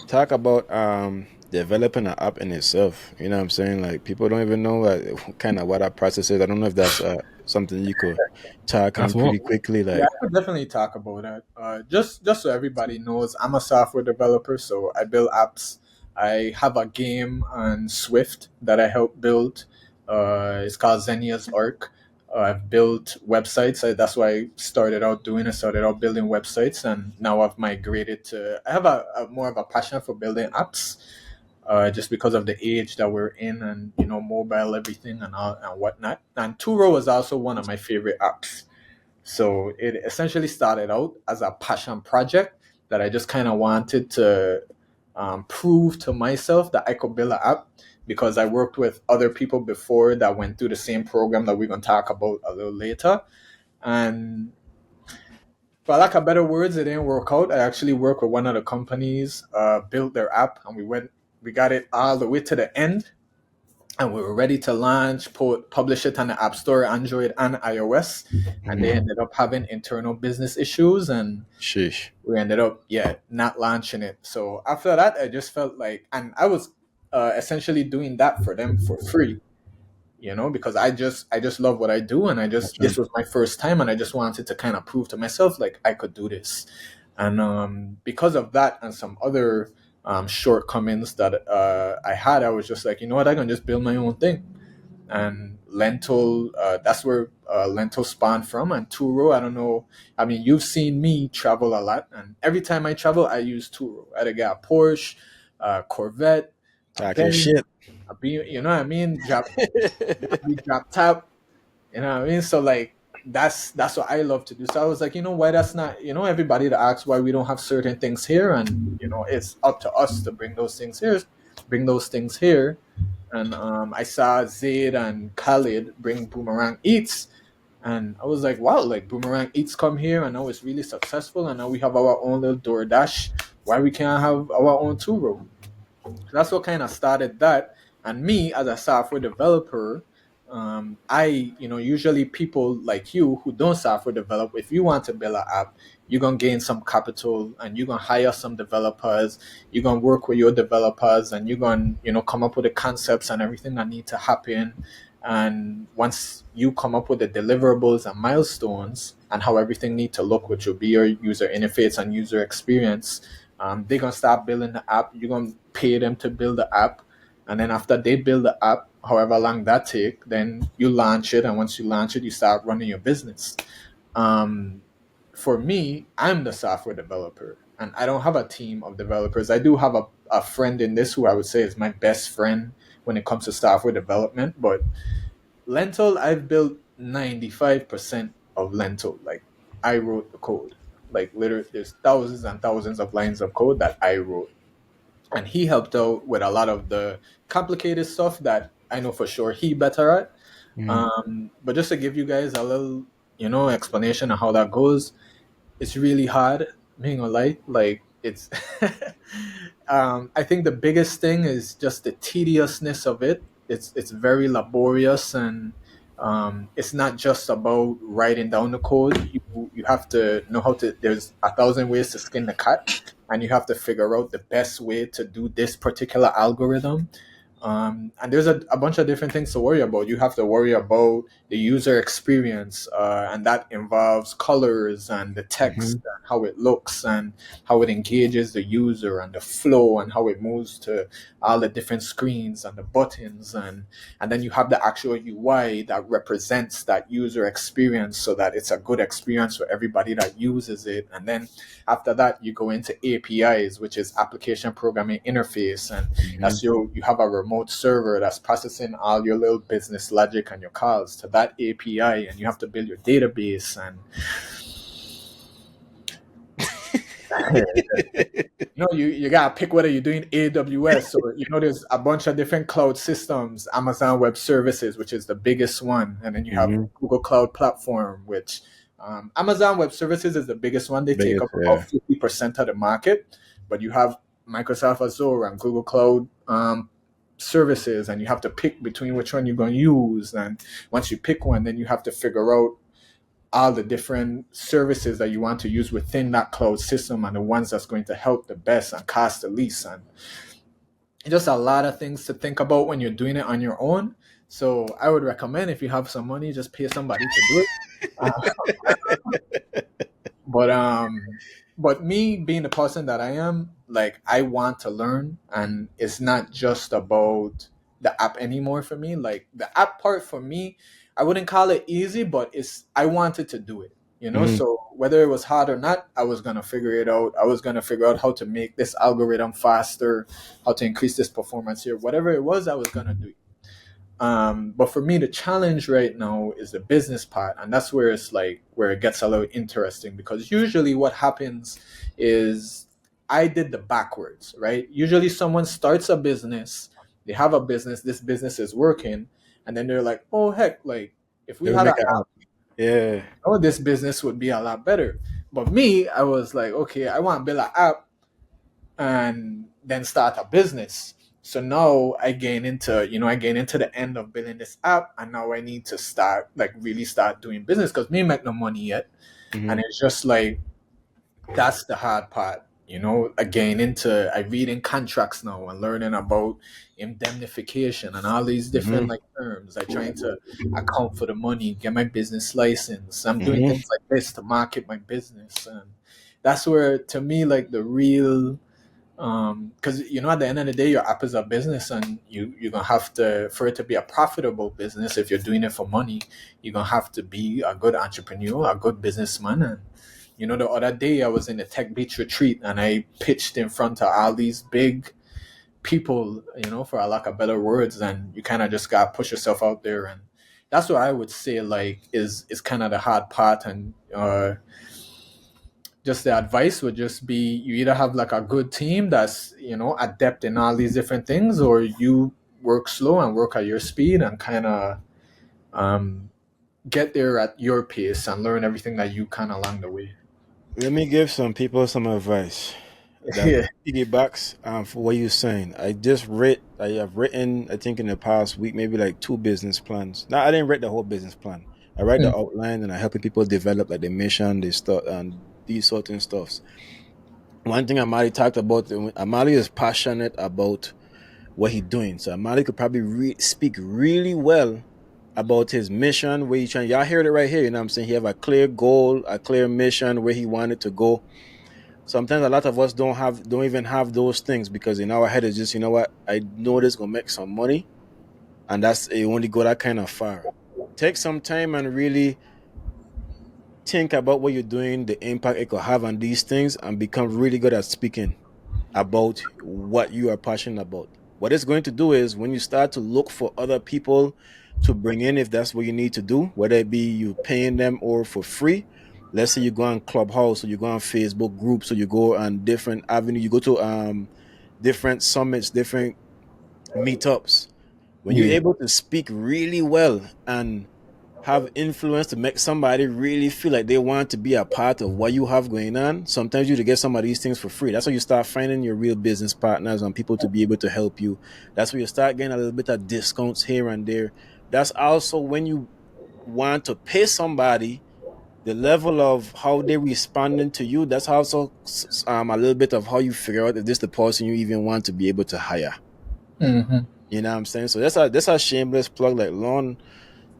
Talk about developing an app in itself. You know what I'm saying? Like people don't even know kind of what that process is. I don't know if that's something you could talk on That's what. pretty quickly. Yeah, Like, I could definitely talk about that. Just so everybody knows, I'm a software developer, so I build apps. I have a game on Swift that I helped build. It's called Xenia's Arc. I've built websites. That's why I started out doing. I started out building websites, and now I've migrated to. I have a more of a passion for building apps, just because of the age that we're in, and mobile everything and all and whatnot. And Turo was also one of my favorite apps. So it essentially started out as a passion project that I just kind of wanted to prove to myself that I could build an app, because I worked with other people before that went through the same program that we're going to talk about a little later. And for lack of better words, it didn't work out. I actually worked with one of the companies, built their app, and we got it all the way to the end, and we were ready to launch, publish it on the App Store, Android and iOS, and they ended up having internal business issues, and sheesh. we ended up not launching it. So after that, I just felt like, and I was essentially doing that for them for free, because I just love what I do, and this was my first time, and I just wanted to kind of prove to myself like I could do this. And because of that and some other shortcomings that I had, I was just like, you know what, I can just build my own thing. And Lentil, that's where Lentil spawned from. And Turo, I don't know, I mean, you've seen me travel a lot, and every time I travel I use Turo. I get a Porsche, a Corvette, a Talk your Benz, shit. a B, you know what I mean, drop top, you know what I mean? So like that's what I love to do. So I was like, why that's not, everybody that asks why we don't have certain things here, and it's up to us to bring those things here. And I saw Zaid and Khalid bring Boomerang Eats, and I was like, wow, like Boomerang Eats come here, and now it's really successful, and now we have our own little DoorDash. Why we can't have our own Turo? That's what kind of started that. And me as a software developer, I usually people like you who don't software develop, if you want to build an app, you're gonna gain some capital, and you're gonna hire some developers, you're gonna work with your developers, and you're gonna come up with the concepts and everything that need to happen. And once you come up with the deliverables and milestones and how everything need to look, which will be your user interface and user experience, they're gonna start building the app. You're gonna pay them to build the app, and then after they build the app, however long that take, then you launch it. And once you launch it, you start running your business. Um, for me, I'm the software developer, and I don't have a team of developers. I do have a friend in this who I would say is my best friend when it comes to software development. But Lentil, I've built 95% of Lentil. Like, I wrote the code. Like, literally, there's thousands and thousands of lines of code that I wrote. And he helped out with a lot of the complicated stuff that I know for sure he better at. But just to give you guys a little, explanation of how that goes, it's really hard. Being a lie, like it's. I think the biggest thing is just the tediousness of it. It's very laborious, and it's not just about writing down the code. You have to know how to. There's 1,000 ways to skin the cat, and you have to figure out the best way to do this particular algorithm. And there's a bunch of different things to worry about. You have to worry about the user experience, and that involves colors and the text and how it looks and how it engages the user and the flow and how it moves to all the different screens and the buttons, and then you have the actual UI that represents that user experience so that it's a good experience for everybody that uses it. And then after that, you go into APIs, which is application programming interface, and that's you have a remote server that's processing all your little business logic and your calls to that API, and you have to build your database. And You gotta pick whether you're doing AWS or there's a bunch of different cloud systems. Amazon Web Services, which is the biggest one, and then you have Mm-hmm. Google Cloud Platform, which Amazon Web Services is the biggest one. They take Biggest, up about yeah. 50% of the market, but you have Microsoft Azure and Google Cloud services, and you have to pick between which one you're going to use. And once you pick one, then you have to figure out all the different services that you want to use within that cloud system and the ones that's going to help the best and cost the least. And just a lot of things to think about when you're doing it on your own. So I would recommend, if you have some money, just pay somebody to do it. But but me being the person that I am, like, I want to learn, and it's not just about the app anymore for me. Like, the app part for me, I wouldn't call it easy, but I wanted to do it. Mm-hmm. So whether it was hard or not, I was gonna figure it out. I was gonna figure out how to make this algorithm faster, how to increase this performance here. Whatever it was, I was gonna do it. But for me, the challenge right now is the business part, and that's where it's like where it gets a little interesting, because usually what happens is I did the backwards, right? Usually someone starts a business, they have a business, this business is working, and then they're like, oh heck, like, if we They will had an make it app, up. Yeah. this business would be a lot better. But me, I was like, okay, I want to build an app and then start a business. So now I gain into the end of building this app, and now I need to start, like, really start doing business, because me make no money yet. Mm-hmm. And it's just like, that's the hard part. Again, into I reading contracts now and learning about indemnification and all these different, Mm-hmm. like, terms. I trying to account for the money, get my business license. I'm doing Mm-hmm. things like this to market my business, and that's where, to me, like, the real, because at the end of the day, your app is a business, and you're gonna have to, for it to be a profitable business, if you're doing it for money, you're gonna have to be a good entrepreneur, a good businessman. And the other day I was in a Tech Beach retreat, and I pitched in front of all these big people, for a lack of better words, and you kind of just got to push yourself out there. And that's what I would say, like, is kind of the hard part. And just the advice would just be, you either have, like, a good team that's adept in all these different things, or you work slow and work at your speed and kind of um, get there at your pace and learn everything that you can along the way. Let me give some people some advice that Yeah. piggybacks for what you're saying. I have written, I think in the past week, maybe like 2 business plans. Now, I didn't write the whole business plan. I write the outline, and I helping people develop, like, the mission, the stuff, and these certain stuffs. One thing Amali talked about, Amali is passionate about what he's doing. So Amali could probably speak really well about his mission, where he's trying. Y'all heard it right here. You know what I'm saying? He have a clear goal, a clear mission, where he wanted to go. Sometimes a lot of us don't even have those things, because in our head it's just, you know what, I know this gonna make some money, and that's it. Only go that kind of far. Take some time and really think about what you're doing, the impact it could have on these things, and become really good at speaking about what you are passionate about. What it's going to do is, when you start to look for other people to bring in, if that's what you need to do, whether it be you paying them or for free. Let's say you go on Clubhouse, or you go on Facebook groups, or you go on different avenues, you go to different summits, different meetups. When you're Yeah. able to speak really well and have influence to make somebody really feel like they want to be a part of what you have going on, sometimes you to get some of these things for free. That's how you start finding your real business partners and people to be able to help you. That's where you start getting a little bit of discounts here and there. That's also when you want to pay somebody, the level of how they responding to you. That's also a little bit of how you figure out if this is the person you even want to be able to hire. Mm-hmm. You know what I'm saying? So that's a shameless plug. Like, Lon,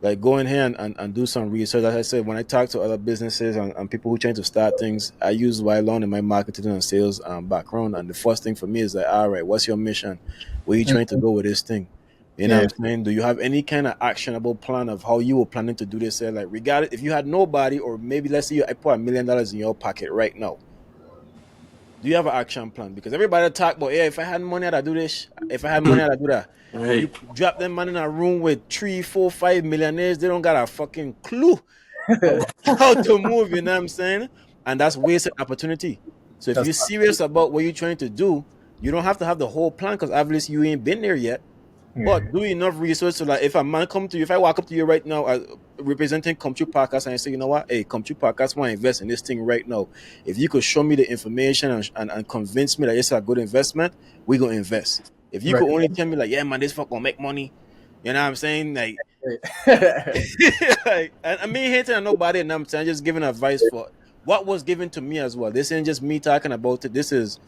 like, go in here and do some research. As I said, when I talk to other businesses and people who trying to start things, I use Wylon in my marketing and sales background. And the first thing for me is like, all right, what's your mission? Where are you trying to go with this thing? You know Yeah. what I'm saying? Do you have any kind of actionable plan of how you were planning to do this? Like, regardless, if you had nobody, or maybe let's say I put $1 million in your pocket right now, do you have an action plan? Because everybody talk about, yeah, if I had money, I'd do this. If I had money, I'd do that. You Right. drop them man in a room with 3, 4, 5 millionaires, they don't got a fucking clue how to move, you know what I'm saying? And that's wasted opportunity. So if That's you're serious about what you're trying to do, you don't have to have the whole plan because obviously you ain't been there yet. yeah. But do enough research so that if a man come to you, if I walk up to you right now, representing Come True Podcast, and I say, you know what, hey, Come True Podcast, want to invest in this thing right now. If you could show me the information and convince me that it's a good investment, we gonna invest. If you Right. could only tell me like, yeah, man, this fuck gonna make money, you know what I'm saying? Like, Right. like I mean, hating on nobody, and I'm saying just giving advice for what was given to me as well. This ain't just me talking about it. This is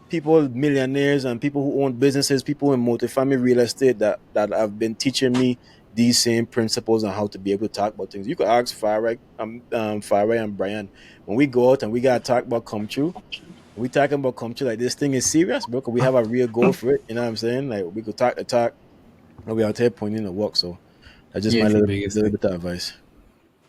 people, millionaires and people who own businesses, people in multifamily real estate that have been teaching me these same principles on how to be able to talk about things. You could ask Farai and Brian when we go out and we gotta talk about come true. We talking about come true like this thing is serious, bro. 'Cause we have a real goal for it. You know what I'm saying? Like we could talk the talk, and we out here pointing the walk. So that's just Yeah. my That's the little, biggest little thing. bit of advice.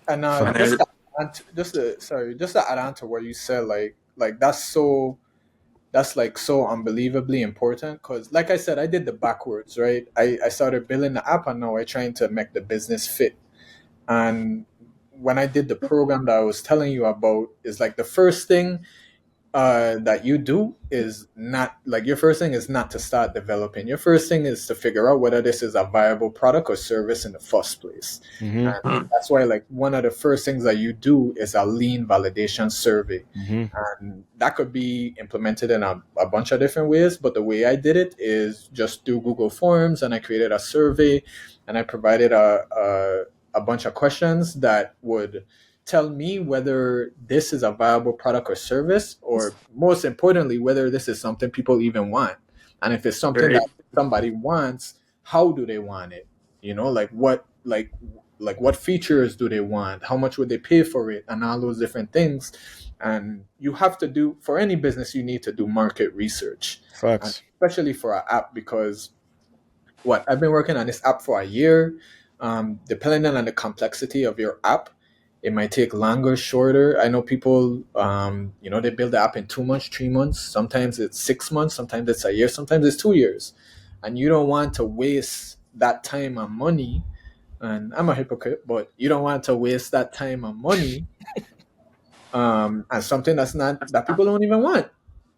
And And just every, to just to add on to what you said, like that's like so unbelievably important because like I said, I did the backwards, right? I started building the app and now I'm trying to make the business fit. And when I did the program that I was telling you about, is like the first thing that you do is not like your first thing is not to start developing. Your first thing is to figure out whether this is a viable product or service in the first place. Mm-hmm. And that's why like one of the first things that you do is a lean validation survey. Mm-hmm. And that could be implemented in a bunch of different ways, but the way I did it is just through Google Forms, and I created a survey, and I provided a bunch of questions that would tell me whether this is a viable product or service, or most importantly, whether this is something people even want. And if it's something that right. somebody wants, how do they want it? You know, like what features do they want? How much would they pay for it? And all those different things. And you have to do, for any business, you need to do market research, and Facts. especially for an app, because what I've been working on this app for a year. Depending on the complexity of your app, it might take longer, shorter. I know people, they build the app in 2 months, 3 months. Sometimes it's 6 months. Sometimes it's a year. Sometimes it's 2 years, and you don't want to waste that time and money. And I'm a hypocrite, but you don't want to waste that time and money and something that's not that people don't even want,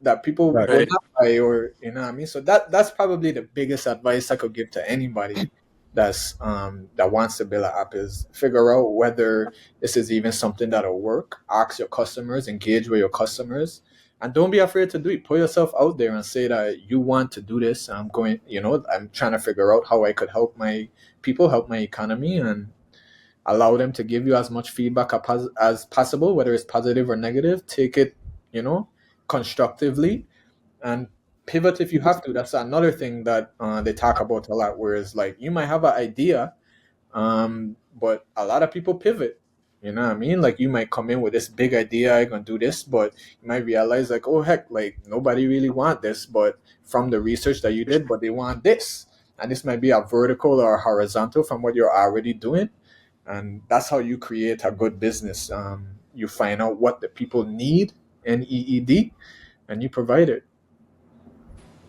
that people Facts. would Right. not buy, or you know what I mean. So that's probably the biggest advice I could give to anybody that wants to build an app, is figure out whether this is even something that'll work. Ask your customers, engage with your customers, and don't be afraid to do it. Put yourself out there and say that you want to do this. I'm trying to figure out how I could help my people, help my economy, and allow them to give you as much feedback as possible, whether it's positive or negative. Take it, you know, constructively, and pivot if you have to. That's another thing that they talk about a lot, whereas like you might have an idea, but a lot of people pivot. You know what I mean? Like you might come in with this big idea, I'm gonna do this, but you might realize like, oh heck, like nobody really want this, but from the research that you did, but they want this. And this might be a vertical or a horizontal from what you're already doing. And that's how you create a good business. You find out what the people need in EED, and you provide it.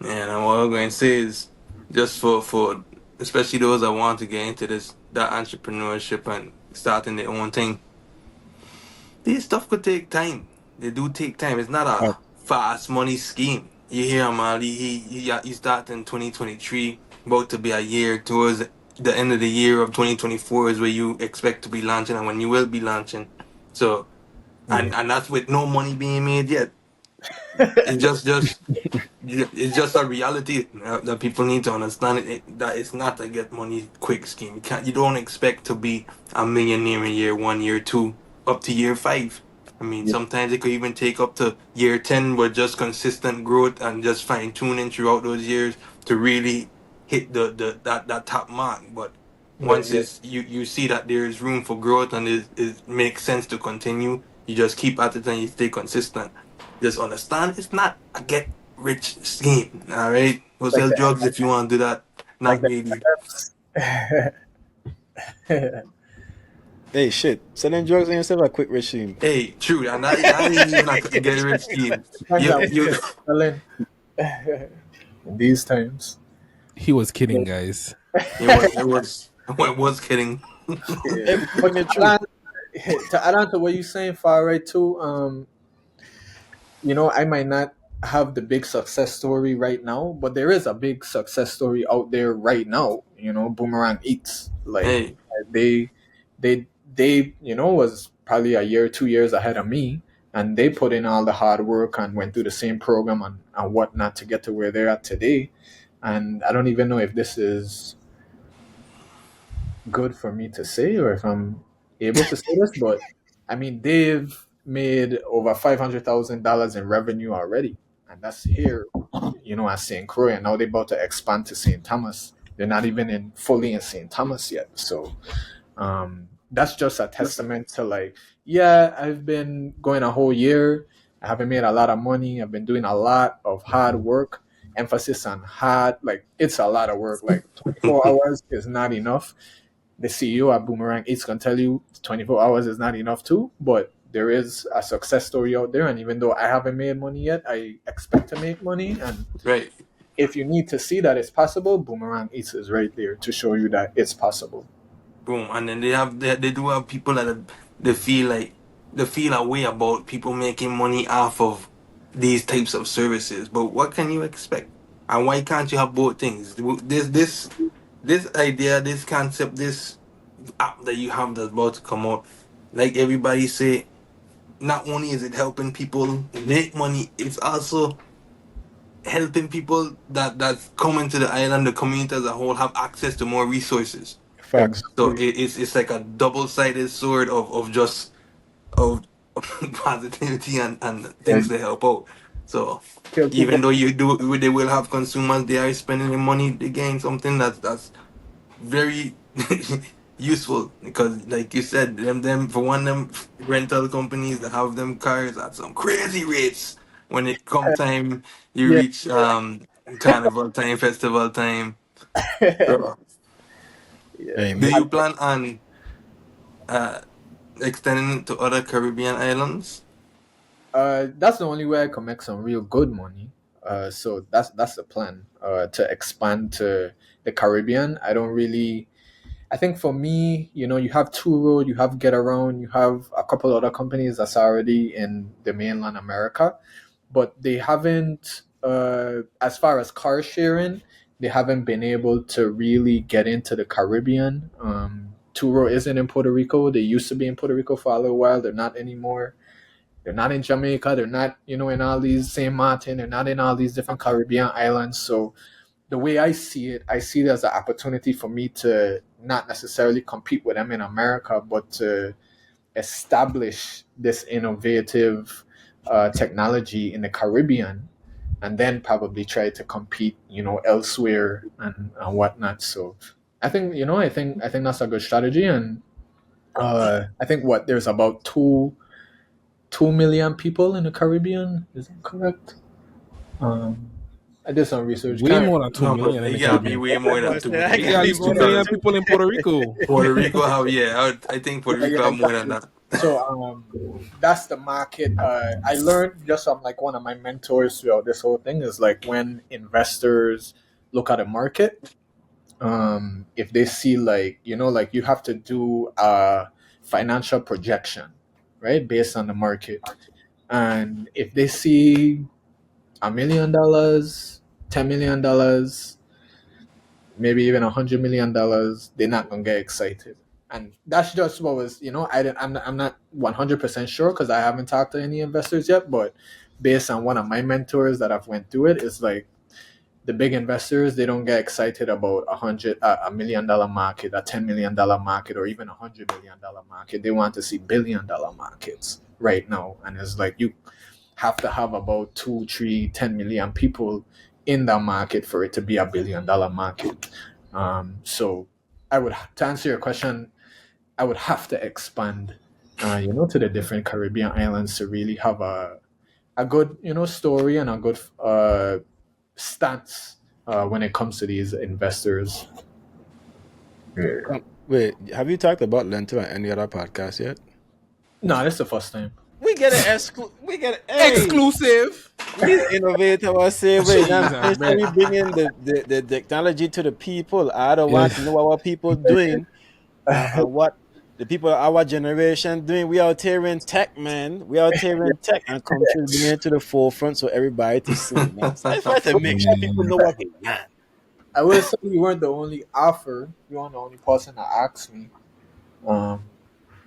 And what I'm going to say is just for especially those that want to get into that entrepreneurship and starting their own thing. These stuff could take time. They do take time. It's not a Facts. fast money scheme. You hear Amali, he started in 2023, about to be a year towards the end of the year of 2024 is where you expect to be launching and when you will be launching. So Yeah. and that's with no money being made yet. It's just it's just a reality that people need to understand that it's not a get money quick scheme. You don't expect to be a millionaire in year 1, year 2, up to year 5. I mean, Yeah. sometimes it could even take up to year 10 with just consistent growth and just fine tuning throughout those years to really hit that top mark. But once Yeah. it's you see that there's room for growth and it makes sense to continue, you just keep at it and you stay consistent. Just understand it's not a get rich scheme. All right, go Like sell drugs if you want to do that. like Not really. the Hey, shit. Selling drugs ain't yourself a quick regime. Hey, true, and that ain't even a get rich scheme. times You that you we're selling in these times. He was kidding, guys. it was kidding. Yeah. Everything But in the truth. to add on to what you're saying, far right too. I might not have the big success story right now, but there is a big success story out there right now. Boomerang Eats, like Hey, they, they was probably a year, 2 years ahead of me, and they put in all the hard work and went through the same program and whatnot to get to where they're at today. And I don't even know if this is good for me to say or if I'm able to say this, but I mean, they've made over $500,000 in revenue already, and that's here, at St. Croix, and now they're about to expand to St. Thomas. They're not even fully in St. Thomas yet, so that's just a testament to, like, yeah, I've been going a whole year. I haven't made a lot of money. I've been doing a lot of hard work. Emphasis on hard, like it's a lot of work. Like 24 hours is not enough. The CEO at Boomerang Eats can tell you 24 hours is not enough too, but there is a success story out there. And even though I haven't made money yet, I expect to make money. And right. if you need to see that it's possible, Boomerang Eats is right there to show you that it's possible. Boom. And then they do have people that they feel like they feel a way about people making money off of these types of services. But what can you expect? And why can't you have both things? This idea, this concept, this app that you have that's about to come out, like everybody say, not only is it helping people make money, it's also helping people that's coming to the island, the community as a whole, have access to more resources. Facts. So Exactly. it's like a double-sided sword of just of positivity and things Like, to help out. So kill even people. though they will have consumers, they are spending the money to gain something that's very useful, because like you said, them for one, them rental companies that have them cars at some crazy rates when it come time you Yeah. reach carnival time, festival time. So, Yeah. Hey, do man. you plan on uh extending it to other Caribbean islands? That's the only way I can make some real good money. So that's the plan. To expand to the Caribbean. I don't really. I think for me, you have Two Road, you have Get Around, you have a couple other companies that's already in the mainland America, but they haven't. As far as car sharing, they haven't been able to really get into the Caribbean. Turo isn't in Puerto Rico. They used to be in Puerto Rico for a little while. They're not anymore. They're not in Jamaica. They're not, in all these Saint Martin. They're not in all these different Caribbean islands. So the way I see it as an opportunity for me to not necessarily compete with them in America, but to establish this innovative technology in the Caribbean, and then probably try to compete, elsewhere and whatnot. So I think that's a good strategy, and I think there's about 2 million people in the Caribbean. Is that correct? Um, I did some research. Way Can't more than two No, but million in the it gotta be Caribbean. way more than But two I You million, can got be more two than million because two. people in Puerto Rico. Puerto Rico have, I think Puerto yeah, Rico have more than exactly. that. So that's the market. I learned just from like one of my mentors throughout this whole thing is like when investors look at a market, if they see like like you have to do a financial projection, right, based on the market, and if they see $1 million, $10 million, maybe even $100 million, they're not gonna get excited. And that's just what was, I'm not 100% sure because I haven't talked to any investors yet, but based on one of my mentors that I've went through it, it's like the big investors, they don't get excited about $1 million market, a $10 million market, or even $100 million market. They want to see $1 billion markets right now, and it's like you have to have about 2 3 10 million people in that market for it to be $1 billion market. So I would, to answer your question, I would have to expand, to the different Caribbean islands to really have a good, story and a good stats when it comes to these investors. Yeah. Wait, have you talked about Lentil on any other podcast yet? No, this is the first time. We get we get hey, Exclusive. we innovate our same way. Now, Jeez, I especially bet. we bring in the technology to the people. I don't want to know what people doing and what. the people of our generation doing. We out here in tech, man. We out here in tech and country bringing it to the forefront so everybody to see. Man. So I try to make sure people know what they want. I will say you weren't the only offer. You weren't the only person that asked me.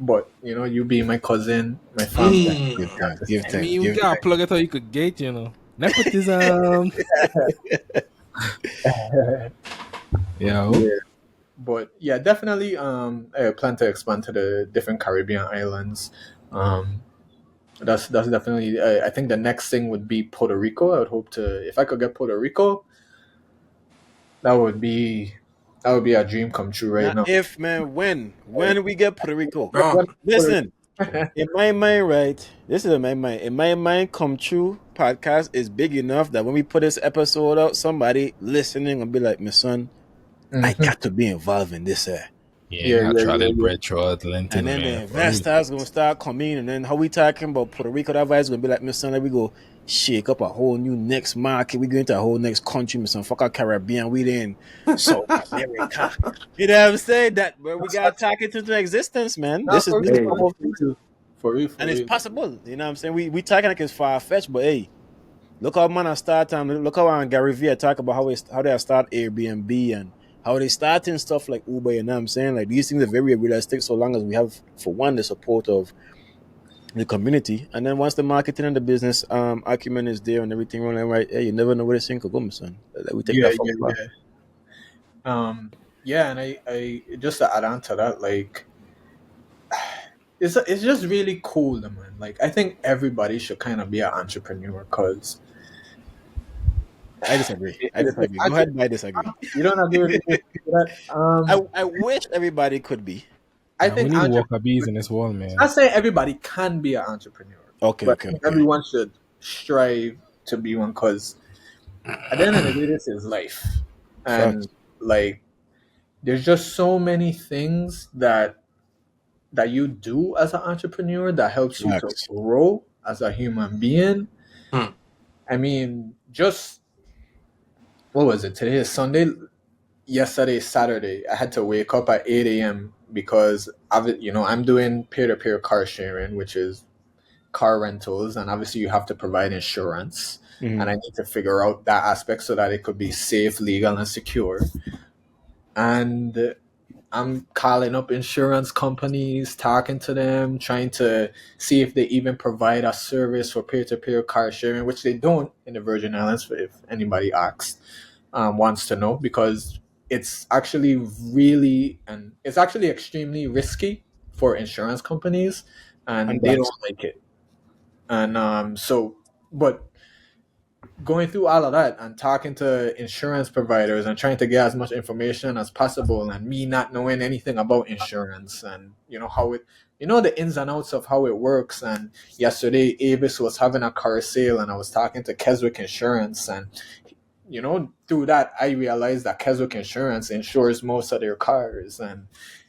But you know, you being my cousin, my family. Give Mm. thanks, give I thanks, mean, we give gotta plug it how you could gate, nepotism. Yo. Yeah. But yeah, definitely. I plan to expand to the different Caribbean islands. That's definitely. I think the next thing would be Puerto Rico. I would hope to, if I could get Puerto Rico, that would be a dream come true right Not now. if, man, when we get Puerto Rico. Bro, Listen, in my mind, right? This is in my mind. In my mind, come true podcast is big enough that when we put this episode out, somebody listening will be like, "My son, I Mhm. got to be involved in this." Yeah, yeah, try yeah, little yeah. bread throughout Lentil, And then the man. investors gonna start coming, and then how we talking about Puerto Rico? That vibe's gonna be like, "My son, let we go shake up a whole new next market. We go into a whole next country, my son. Fuck our Caribbean. We in South America. You know what I'm saying? That where we got talking into existence, man. Nah, This is for this is real, our for real, for real, for and it's real. possible. You know what I'm saying? We talking like it's far fetched, but hey, look how man I start time. Look how Gary Vee talk about how they start Airbnb and how they starting stuff like Uber. You know what I'm saying? Like these things are very realistic so long as we have, for one, the support of the community, and then once the marketing and the business acumen is there and everything running right, hey, you never know where this thing could go, my son. Like, we take Yeah, that from yeah, far. yeah. Yeah, and I just to add on to that, like, it's just really cool, man. Like, I think everybody should kind of be an entrepreneur because I disagree. I it's disagree. Go ahead, but I disagree. you don't agree with me with that. I wish everybody could be. I Man, we think need walker bees in this world, man. not saying everybody can be an entrepreneur, Okay, but okay, okay. everyone should strive to be one because at the end of the day, this is life, and Facts. like, there's just so many things that you do as an entrepreneur that helps you to Facts. grow as a human being. Hmm. I mean, just what was it? Today is Sunday. Yesterday is Saturday. I had to wake up at 8 a.m. because I'm doing peer-to-peer car sharing, which is car rentals, and obviously you have to provide insurance. Mhm. And I need to figure out that aspect so that it could be safe, legal, and secure. And I'm calling up insurance companies, talking to them, trying to see if they even provide a service for peer-to-peer car sharing, which they don't in the Virgin Islands. If anybody asks, wants to know, because it's actually it's actually extremely risky for insurance companies, and And they blacks. don't like it. And but going through all of that and talking to insurance providers and trying to get as much information as possible, and me not knowing anything about insurance and how it the ins and outs of how it works. And yesterday Avis was having a car sale and I was talking to Keswick Insurance, and through that I realized that Keswick Insurance insures most of their cars. And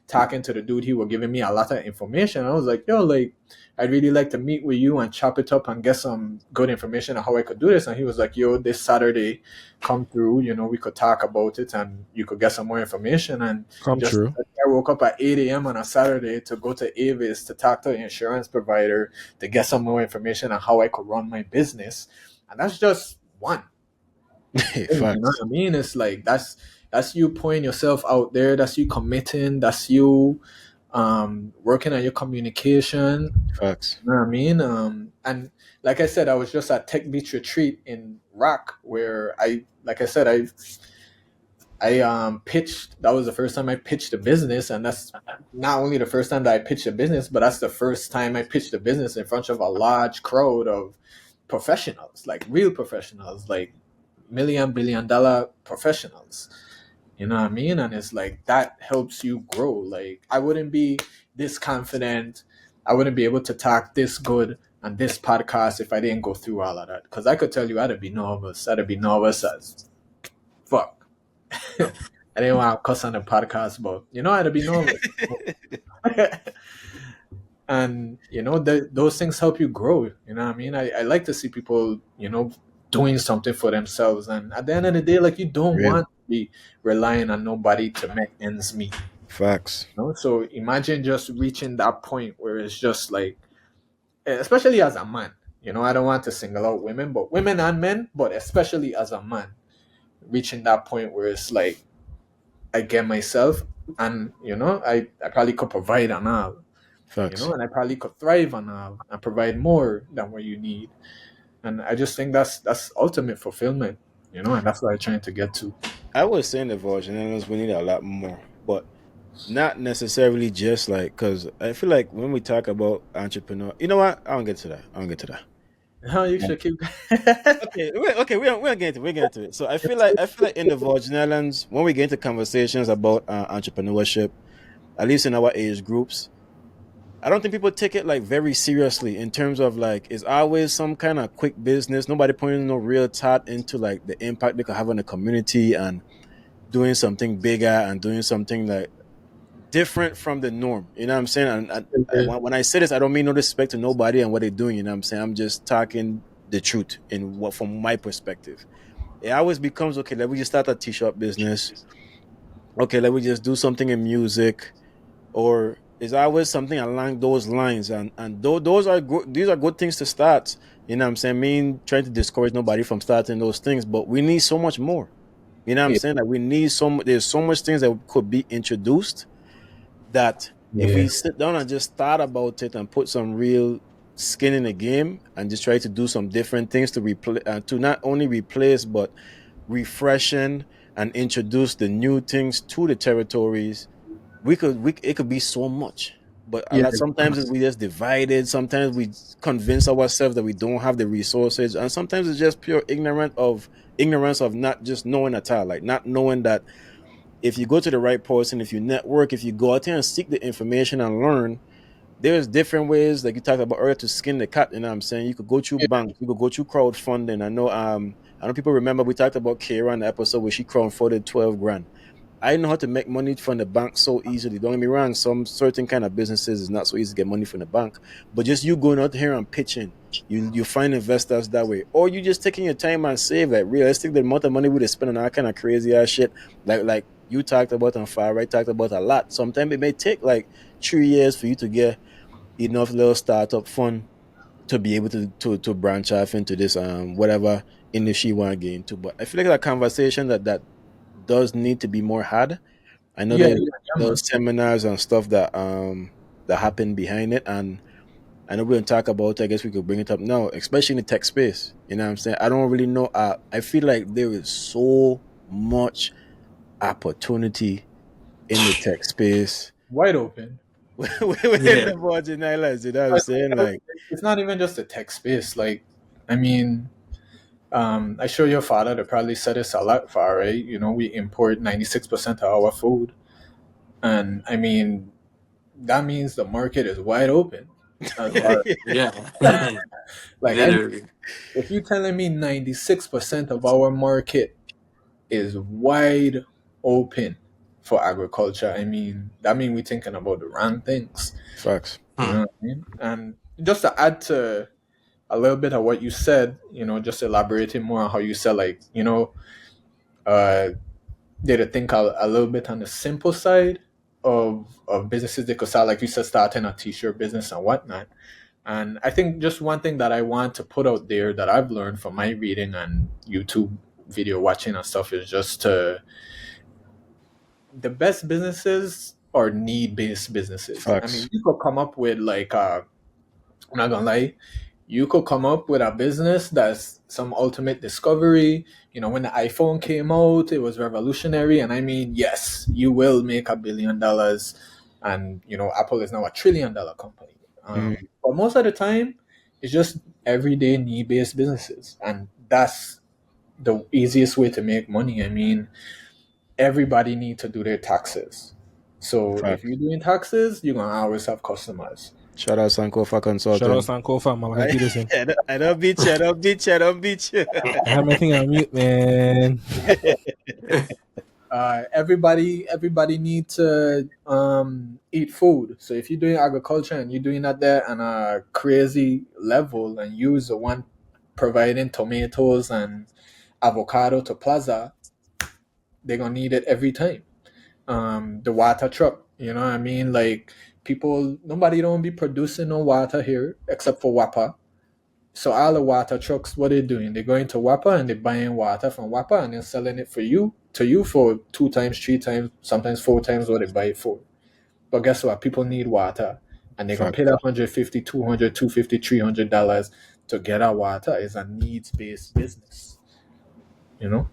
talking to the dude, he was giving me a lot of information. I was like, yo, like, I'd really like to meet with you and chop it up and get some good information on how I could do this. And he was like, yo, this Saturday, come through, we could talk about it and you could get some more information. And Come just true. I woke up at 8 a.m. on a Saturday to go to Avis to talk to an insurance provider to get some more information on how I could run my business. And that's just one. You know what Facts. I mean? It's like that's you putting yourself out there. That's you committing. That's you working on your communication. Facts. You know what I mean? And like I said, I was just at Tech Beach Retreat in Rock, where like I said, I pitched. That was the first time I pitched a business, and that's not only the first time that I pitched a business, but that's the first time I pitched a business in front of a large crowd of professionals, like real professionals, like $1 billion professionals. You know what I mean? And it's like that helps you grow. Like, I wouldn't be this confident, I wouldn't be able to talk this good on this podcast if I didn't go through all of that. Because I could tell you I'd be nervous. I'd be nervous as fuck. I didn't want to cuss on the podcast, but I'd be nervous. And those things help you grow. You know what I mean? I like to see people doing something for themselves, and at the end of the day, like, you don't Real. want to be relying on nobody to make ends meet. Facts. So imagine just reaching that point where it's just like, especially as a man, I don't want to single out women, but women and men, but especially as a man, reaching that point where it's like, I get myself, and I probably could provide and all, Facts. and I probably could thrive and all and provide more than what you need. And I just think that's ultimate fulfillment, and that's what I'm trying to get to. I was saying the Virginians we need a lot more, but not necessarily just like because I feel like when we talk about entrepreneur, you know what? I don't get to that. I don't get to that. How you should keep. Okay, we're getting to it. So I feel like in the Virgin Islands, when we get into conversations about entrepreneurship, at least in our age groups, I don't think people take it like very seriously in terms of like it's always some kind of quick business. Nobody putting no real thought into like the impact they could have on the community and doing something bigger and doing something like different from the norm. You know what I'm saying? And when I say this, I don't mean no disrespect to nobody and what they're doing. You know what I'm saying? I'm just talking the truth in what from my perspective. It always becomes okay. Let me just start a t-shirt business. Okay, let me just do something in music, or it's always something along those lines. And those are good. These are good things to start. You know what I'm saying? I mean, trying to discourage nobody from starting those things, but we need so much more. You know what I'm Yeah, saying? Like we need there's so much things that could be introduced that if yeah, we sit down and just thought about it and put some real skin in the game and just try to do some different things to replace to not only replace but refreshen and introduce the new things to the territories, we it could be so much. But a yeah, lot sometimes we just divided. Sometimes we convince ourselves that we don't have the resources, and sometimes it's just pure ignorance of not just knowing at all, like not knowing that if you go to the right person, if you network, if you go out there and seek the information and learn, there's different ways, like you talked about earlier, to skin the cat. You know what I'm saying? You could go through yeah, banks, you could go through crowdfunding. I know people remember we talked about Kira in the episode where she crowdfunded 12 grand. I know how to make money from the bank so easily. Don't get me wrong, some certain kind of businesses is not so easy to get money from the bank. But just you going out here and pitching, you find investors that way. Or you just taking your time and save like realistic the amount of money we spend on all kind of crazy ass shit. Like you talked about on fire, right? Talked about a lot. Sometimes it may take like 3 years for you to get enough little startup fund to be able to branch off into this whatever industry you want to get into. But I feel like that conversation that does need to be more had. I know yeah, there's yeah, yeah, man. those seminars and stuff that happen behind it, and I know we're gonna talk about it. I guess we could bring it up now, especially in the tech space. You know what I'm saying? I don't really know. I feel like there is so much opportunity in the tech space Wide open. within Yeah. the Virgin Islands. You know what I'm But saying? Like, it's not even just the tech space. Like, I mean, I show your father they probably said this a lot far, right? We import 96% of our food, and I mean that means the market is wide open as far Yeah. like Literally. if you're telling me 96% of our market is wide open for agriculture, I mean that means we're thinking about the wrong things. facts. You Hmm. know what I mean? And just to add to a little bit of what you said, just elaborating more on how you said, like, uh, they to think a little bit on the simple side of businesses they could start, like you said, starting a t-shirt business and whatnot. And I think just one thing that I want to put out there that I've learned from my reading and YouTube video watching and stuff is just the best businesses are need-based businesses. I mean, Facts. you could come up with like I'm not gonna lie, you could come up with a business that's some ultimate discovery. When the iPhone came out, it was revolutionary. And I mean, yes, you will make $1 billion. And, Apple is now $1 trillion company. Mhm. But most of the time, it's just everyday need based businesses. And that's the easiest way to make money. I mean, everybody need to do their taxes. So if Facts. you're doing taxes, you're going to always have customers. Shout out Sankofa Shout out Consulting. Sankofa, Malachi I, Peterson. I don't beat you. I don't beat you. I don't beat you. I have my thing on mute, man. Everybody need to eat food. So if you're doing agriculture and you're doing that there on a crazy level and use the one providing tomatoes and avocado to plaza, they're gonna need it every time. the water truck. You know what I mean? Like nobody don't be producing no water here except for Wapa. So all the water trucks, what they doing? They're going to Wapa and they're buying water from Wapa and they're selling it for you to you for 2 times, 3 times, sometimes 4 times what they buy it for. But guess what? People need water and they're gonna pay Facts. that 150, 200, 250, $300 to get our water. It's a needs based business.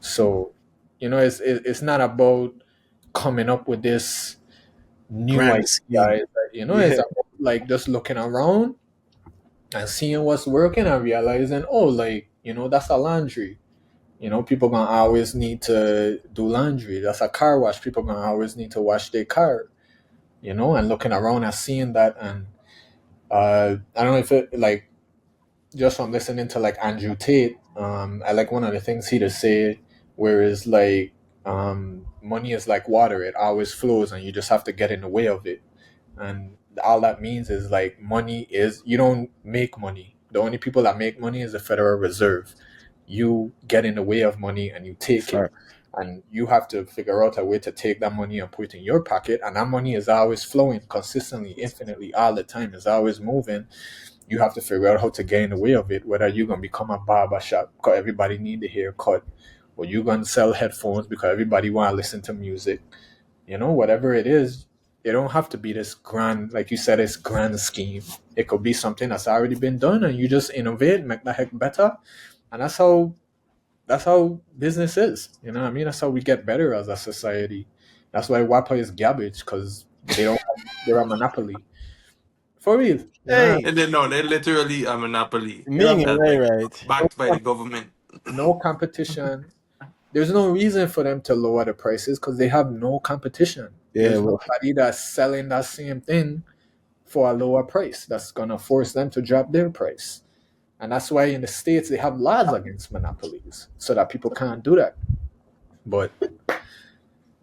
So it's not about coming up with this new idea. Grand scheme. It's Yeah. about like just looking around and seeing what's working and realizing, oh, like, that's a laundry. People gonna always need to do laundry. That's a car wash. People gonna always need to wash their car. And looking around and seeing that, and I don't know if it like just from listening to like Andrew Tate, I like one of the things he to say, whereas like money is like water, it always flows, and you just have to get in the way of it. And all that means is like you don't make money. The only people that make money is the Federal Reserve. You get in the way of money and you take it. Facts. And you have to figure out a way to take that money and put it in your pocket. And that money is always flowing consistently, infinitely, all the time. It's always moving. You have to figure out how to get in the way of it, whether you're going to become a barber shop because everybody need a haircut, or you're going to sell headphones because everybody want to listen to music. Whatever it is, it don't have to be this grand, like you said, it's grand scheme. It could be something that's already been done and you just innovate, make the heck better. And that's how business is. You know what I mean? That's how we get better as a society. That's why WAPA is garbage, because they're a monopoly. For real. Hey, And then no, they're literally a monopoly. meaning it That's right, like right. backed by the government. No competition. There's no reason for them to lower the prices because they have no competition. Yeah, There's well, nobody that's selling that same thing for a lower price. That's gonna force them to drop their price. And that's why in the States they have laws against monopolies so that people can't do that. But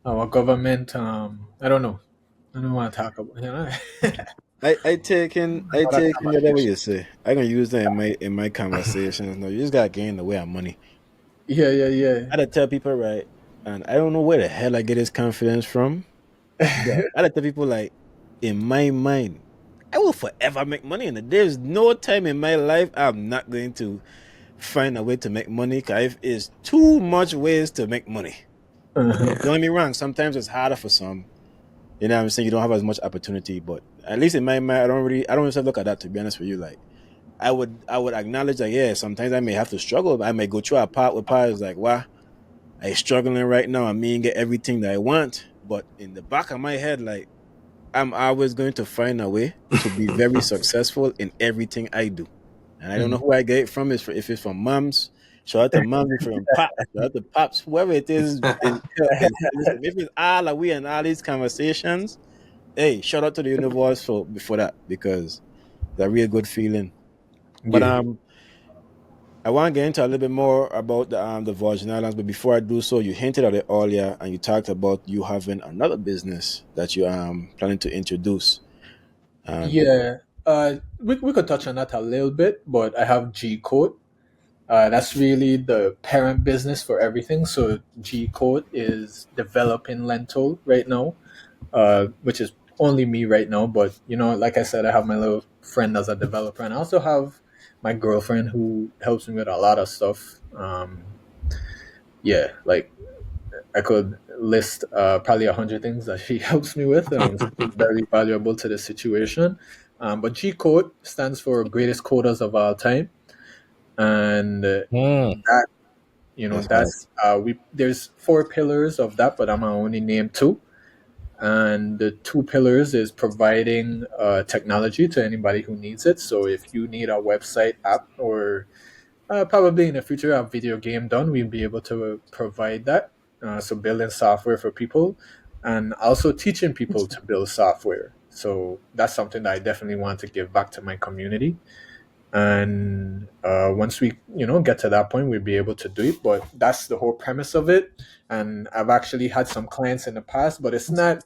our government, I don't know. I don't want to talk about. I taking whatever you say. I gonna use that in my conversations. No, you just gotta get in the way of money. Yeah. I had to tell people right, and I don't know where the hell I get this confidence from. But I had to tell people like, in my mind, I will forever make money, and there's no time in my life I'm not going to find a way to make money. Cause it's too much ways to make money. Don't get me wrong. Sometimes it's harder for some. You know what I'm saying? You don't have as much opportunity, but at least in my mind, I don't just look at that, to be honest with you. Like, I would acknowledge that, yeah, sometimes I may have to struggle. I may go through a part where part is like, wow, I'm struggling right now. I mean, get everything that I want. But in the back of my head, like, I'm always going to find a way to be very successful in everything I do. And I don't know who I get it from. If it's from moms, shout out to moms, if it's from pops, shout out to pops, whoever it is. Listen, if it's all that we and all these conversations, hey, shout out to the universe for that, because it's a real good feeling. But Yeah. I want to get into a little bit more about the Virgin Islands. But before I do so, you hinted at it earlier, and you talked about you having another business that you planning to introduce. Yeah. We could touch on that a little bit, but I have G Code. That's really the parent business for everything. So G Code is developing Lentil right now, which is only me right now. But like I said, I have my little friend as a developer, and I also have my girlfriend who helps me with a lot of stuff. Yeah, like I could list probably 100 things that she helps me with. Very valuable to the situation. But G Code stands for Greatest Coders of All Time, and that That's that's there's 4 pillars of that, but I'm gonna only name 2. And the 2 pillars is providing technology to anybody who needs it. So if you need a website, app, or probably in the future a video game done, we'll be able to provide that. So building software for people, and also teaching people to build software. So that's something that I definitely want to give back to my community. And once we get to that point, we'll be able to do it. But that's the whole premise of it. And I've actually had some clients in the past, but it's not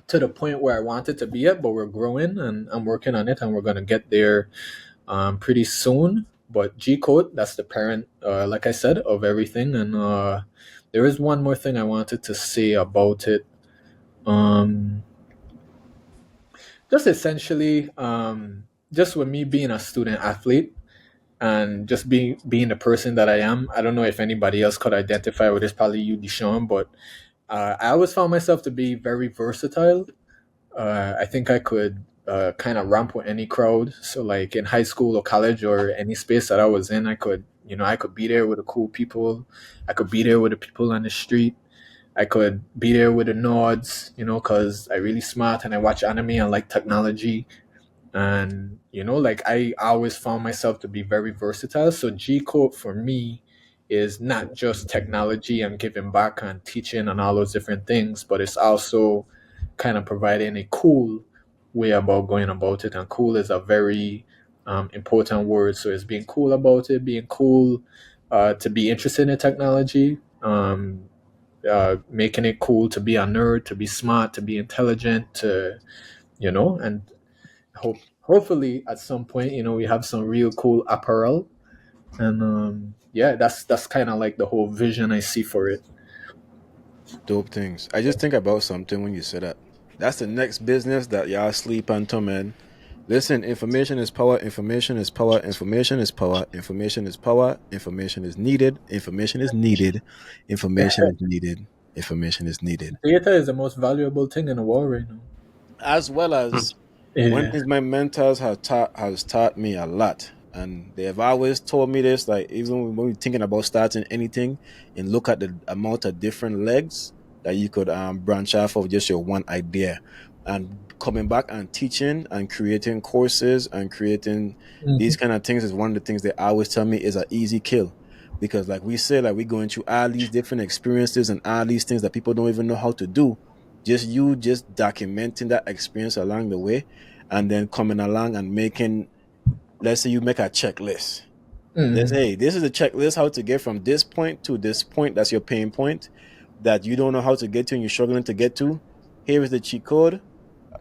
to the point where I want it to be at. But we're growing, and I'm working on it, and we're going to get there pretty soon. But G Code, that's the parent, like I said, of everything. And there is one more thing I wanted to say about it. Um, just essentially, just with me being a student athlete and just being the person that I am. I don't know if anybody else could identify with this. Probably you, Deshaun, but I always found myself to be very versatile. I think I could kind of ramp with any crowd. So like in high school or college or any space that I was in, I could, I could be there with the cool people. I could be there with the people on the street. I could be there with the nerds, because I really smart and I watch anime and like technology. And, like I always found myself to be very versatile. So G Code for me is not just technology and giving back and teaching and all those different things, but it's also kind of providing a cool way about going about it. And cool is a very important word. So it's being cool about it, being cool to be interested in technology, making it cool to be a nerd, to be smart, to be intelligent, and hopefully at some point, we have some real cool apparel. And yeah, that's kind of like the whole vision I see for it. Dope things. I just think about something when you said that. That's the next business that y'all sleep on to, man. Listen, information is power, information is power, information is power, information is power, information is needed, information is needed, information is needed, information is needed. Data is the most valuable thing in the world right now. As well as one Yeah. thing my mentors have taught me a lot. And they have always told me this, like even when we're thinking about starting anything and look at the amount of different legs that you could branch off of just your one idea. And coming back and teaching and creating courses and creating these Mhm. kind of things is one of the things they always tell me is an easy kill. Because like we say, like we're going through all these different experiences and all these things that people don't even know how to do. Just documenting that experience along the way and then coming along and making, let's say you make a checklist. Let's Mhm. say, hey, this is a checklist how to get from this point to this point. That's your pain point that you don't know how to get to and you're struggling to get to. Here is the cheat code.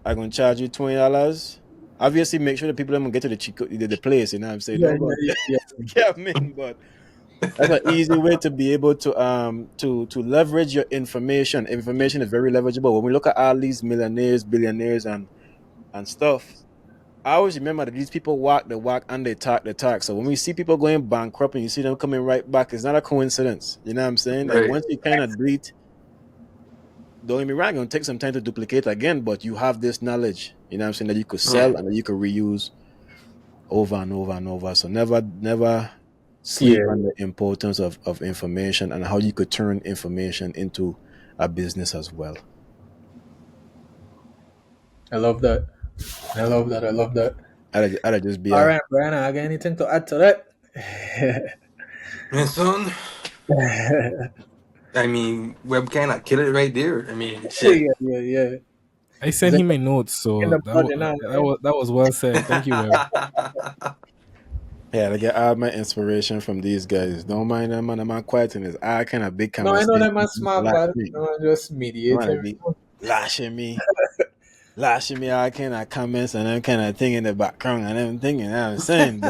I'm gonna charge you $20. Obviously, make sure that people don't get to the cheat code, the place. You know what I'm saying? Yeah, Don't go. yeah, yeah, Yeah, I mean, but that's an easy way to be able to leverage your information. Information is very leverageable. When we look at all these millionaires, billionaires, and stuff, I always remember that these people walk the walk and they talk the talk. So when we see people going bankrupt and you see them coming right back, it's not a coincidence. You know what I'm saying? And Right. once you kind of do it, don't get me wrong, it'll take some time to duplicate again, but you have this knowledge, you know what I'm saying, that you could sell and that you could reuse over and over and over. So never sleep yeah. on the importance of information and how you could turn information into a business as well. I love that. I love that. I love that. I'd just be All a right, Brian, I got anything to add to that? And son, I mean, web kind of kill it right there. I mean, shit. Yeah, yeah, yeah. I Is sent it him a note, in so the blood, you know? that was well said. Thank you, Web. yeah, I get all my inspiration from these guys. Don't mind them, man. I'm quiet in this. I kind of big No, I know conversation. that man smart, Lash but me. no, I'm just I want to mediating. be lashing me all kind of comments and them kind of thing in the background and everything. You know what I'm saying?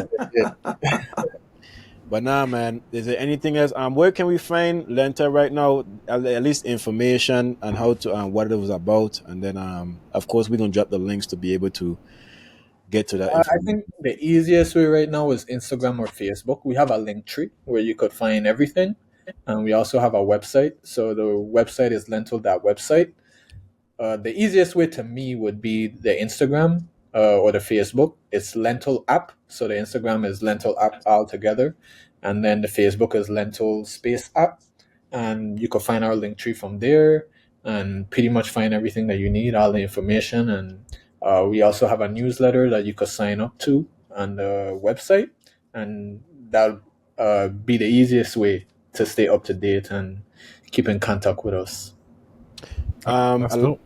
But nah, man. Is there anything else? Where can we find Lenta right now? At least information on how to what it was about, and then of course we're gonna drop the links to be able to get to that I information. think the easiest way right now is Instagram or Facebook. We have a link tree where you could find everything. And we also have a website. So the website is lentil.website. The easiest way to me would be the Instagram or the Facebook. It's Lentil app. So the Instagram is Lentil app all together. And then the Facebook is Lentil space app. And you can find our link tree from there and pretty much find everything that you need, all the information. And we also have a newsletter that you could sign up to on the website. And that'll be the easiest way to stay up to date and keep in contact with us. Um, That's al- dope.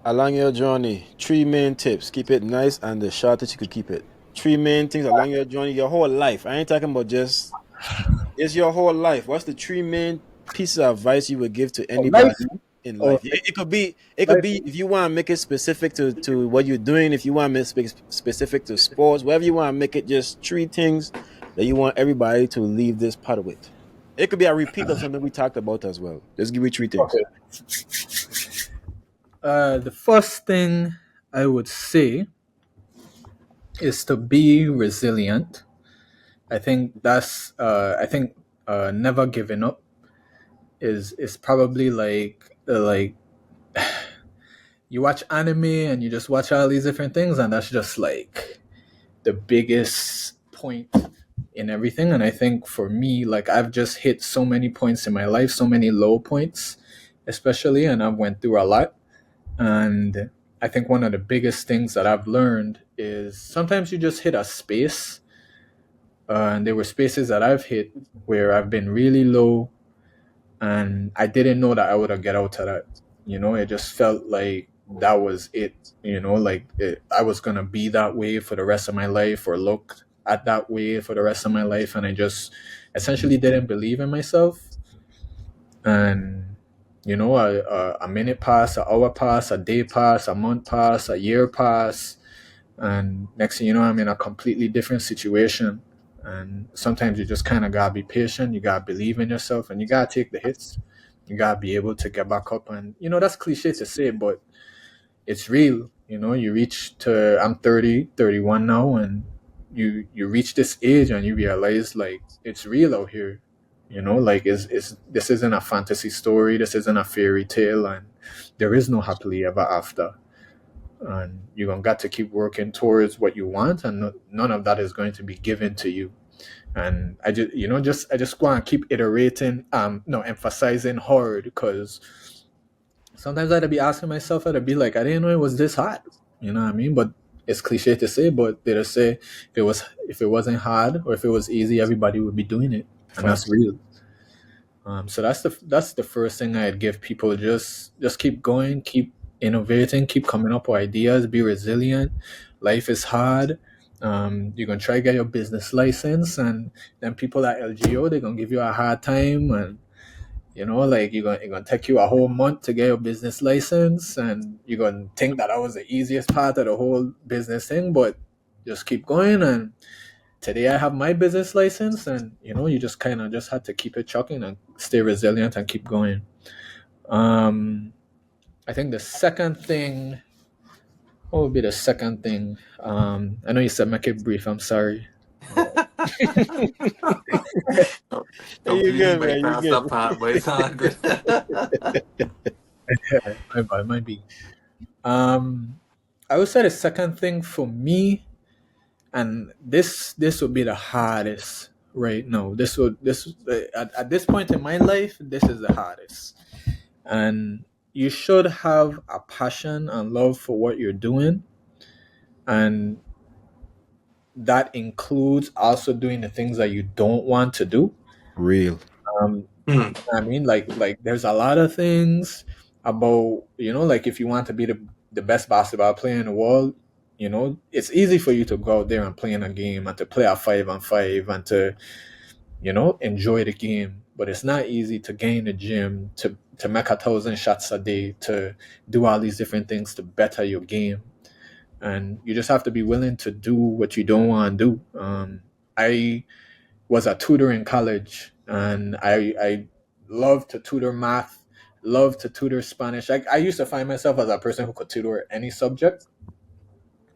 Along your journey, three main tips. Keep it nice and the shortest you could keep it. Three main things along your journey, your whole life. I ain't talking about just it's your whole life. What's the three main pieces of advice you would give to Oh, life anybody in or life? It could be life. if you want to make it specific to what you're doing, if you want to make it specific to sports, whatever you want to make it just three things that you want everybody to leave this part with. It could be a repeat of something we talked about as well. Just give me three things. Okay. The first thing I would say is to be resilient. I think never giving up is probably like you watch anime and you just watch all these different things, and that's just like the biggest point in everything. And I think for me, like I've just hit so many points in my life, so many low points especially, and I've went through a lot. And I think one of the biggest things that I've learned is sometimes you just hit a space, and there were spaces that I've hit where I've been really low, and I didn't know that I would have get out of that. It just felt like that was it. I was gonna be that way for the rest of my life, or look at that way for the rest of my life, and I just essentially didn't believe in myself. And a minute pass, an hour pass, a day pass, a month pass, a year pass, and next thing you know, I'm in a completely different situation. And sometimes you just kind of gotta be patient. You gotta believe in yourself, and you gotta take the hits. You gotta be able to get back up. And that's cliche to say, but it's real. You reach to I'm 30, 31 now, and you reach this age and you realize like it's real out here. Like is this isn't a fantasy story. This isn't a fairy tale, and there is no happily ever after. And you're gonna got to keep working towards what you want, and none of that is going to be given to you. And I just want to keep iterating, no, emphasizing hard, because sometimes I'd be asking myself, I'd be like, I didn't know it was this hard. You know what I mean? But it's cliche to say, but they just say if it wasn't hard or if it was easy, everybody would be doing it, and that's real. So that's the first thing I'd give people. Just keep going, keep innovating, keep coming up with ideas, be resilient. Life is hard. You're gonna try to get your business license, and then people at LGO, they're gonna give you a hard time, and like you're gonna take you a whole month to get your business license, and you're gonna think that was the easiest part of the whole business thing, but just keep going. And today I have my business license, and you just kind of just had to keep it chucking and stay resilient and keep going. I think the second thing, what would be the second thing? I know you said make it brief. I'm sorry. You Completely good, man? You bypass that good? part, but it's all good. My bad, might be. I would say the second thing for me, and this would be the hardest right now. At this point in my life, this is the hardest. And you should have a passion and love for what you're doing, and that includes also doing the things that you don't want to do. Real. um Hmm. I mean, like there's a lot of things about, like if you want to be the best basketball player in the world, it's easy for you to go out there and play in a game and to play a 5-on-5 and to enjoy the game. But it's not easy to get in the gym, to make 1,000 shots a day, to do all these different things to better your game. And you just have to be willing to do what you don't want to do. I was a tutor in college, and I love to tutor math, love to tutor Spanish. I used to find myself as a person who could tutor any subject,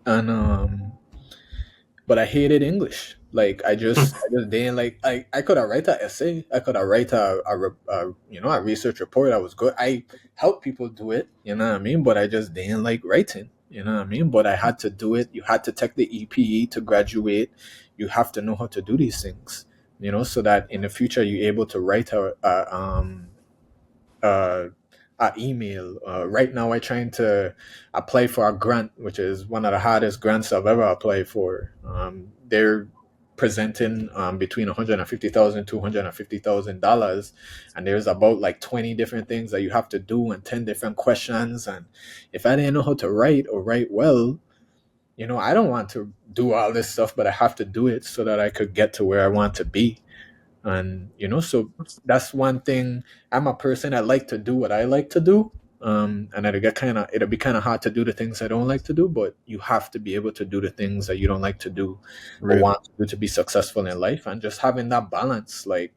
and but I hated English. Like I just didn't like. I could have write an essay. I could have write a research report. I was good. I helped people do it. You know what I mean? But I just didn't like writing. You know what I mean? But I had to do it. You had to take the EPE to graduate. You have to know how to do these things. So that in the future you're able to write uh, email. Right now, I'm trying to apply for a grant, which is one of the hardest grants I've ever applied for. They're presenting between 150,000 $250,000, and there's about like 20 different things that you have to do and 10 different questions. And if I didn't know how to write or write well, I don't want to do all this stuff, but I have to do it so that I could get to where I want to be. And so that's one thing. I'm a person that like to do what I like to do, and it'll be kind of hard to do the things I don't like to do, but you have to be able to do the things that you don't like to do but Real. want to do to be successful in life. And just having that balance, like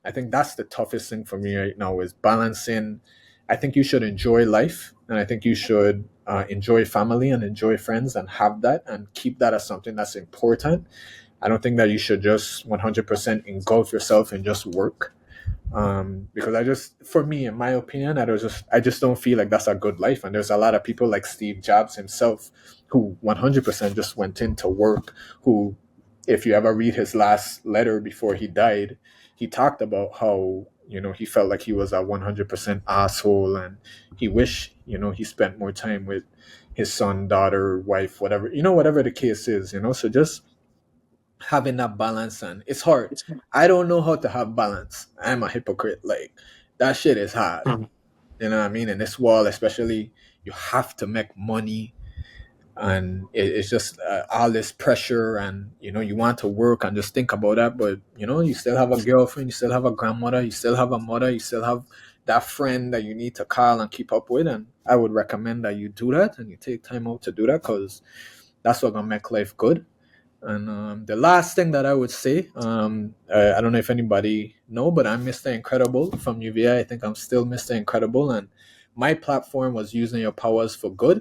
I think that's the toughest thing for me right now, is balancing. I think you should enjoy life, And I think you should enjoy family and enjoy friends and have that and keep that as something that's important. I don't think that you should just 100% engulf yourself in just work. Because for me, in my opinion, I just don't feel like that's a good life. And there's a lot of people like Steve Jobs himself who 100% just went into work, who, if you ever read his last letter before he died, he talked about how, he felt like he was a 100% asshole, and he wished, he spent more time with his son, daughter, wife, whatever, whatever the case is, so just having that balance. And it's hard. I don't know how to have balance. I'm a hypocrite. Like, that shit is hard. Mhm. You know what I mean? In this world, especially, you have to make money, and it's just all this pressure, and you want to work and just think about that, but you still have a girlfriend, you still have a grandmother, you still have a mother, you still have that friend that you need to call and keep up with. And I would recommend that you do that and you take time out to do that, because that's what's gonna make life good. And the last thing that I would say, I don't know if anybody know, but I'm Mr. Incredible from UVI. I think I'm still Mr. Incredible, and my platform was using your powers for good.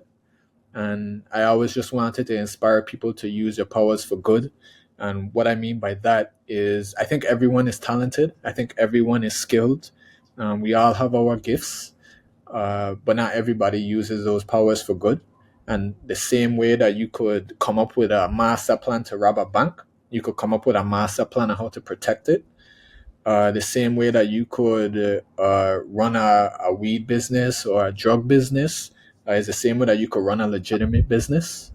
And I always just wanted to inspire people to use your powers for good. And what I mean by that is, I think everyone is talented. I think everyone is skilled. We all have our gifts, but not everybody uses those powers for good. And the same way that you could come up with a master plan to rob a bank, you could come up with a master plan on how to protect it. The same way that you could run a weed business or a drug business is the same way that you could run a legitimate business.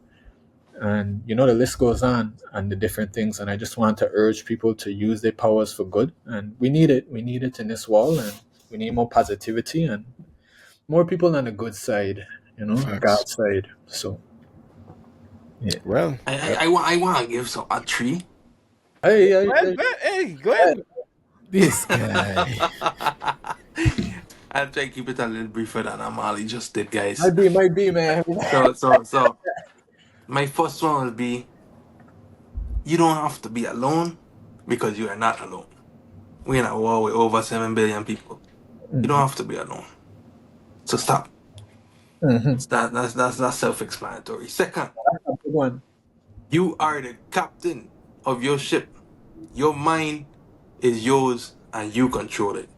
And the list goes on, and the different things. And I just want to urge people to use their powers for good. And we need it. We need it in this world, and we need more positivity and more people on the good side, Facts. God's side. So, yeah. Well, I want to give a tree. Hey, go ahead, go ahead. Hey, go ahead. This guy. I'll try to keep it a little briefer than Amali just did, guys. might be, man. So, my first one will be: you don't have to be alone because you are not alone. We're in a war with over 7 billion people. You don't have to be alone. So stop. Mhm. That's self-explanatory. Second, That's a good one. you are the captain of your ship. Your mind is yours and you control it.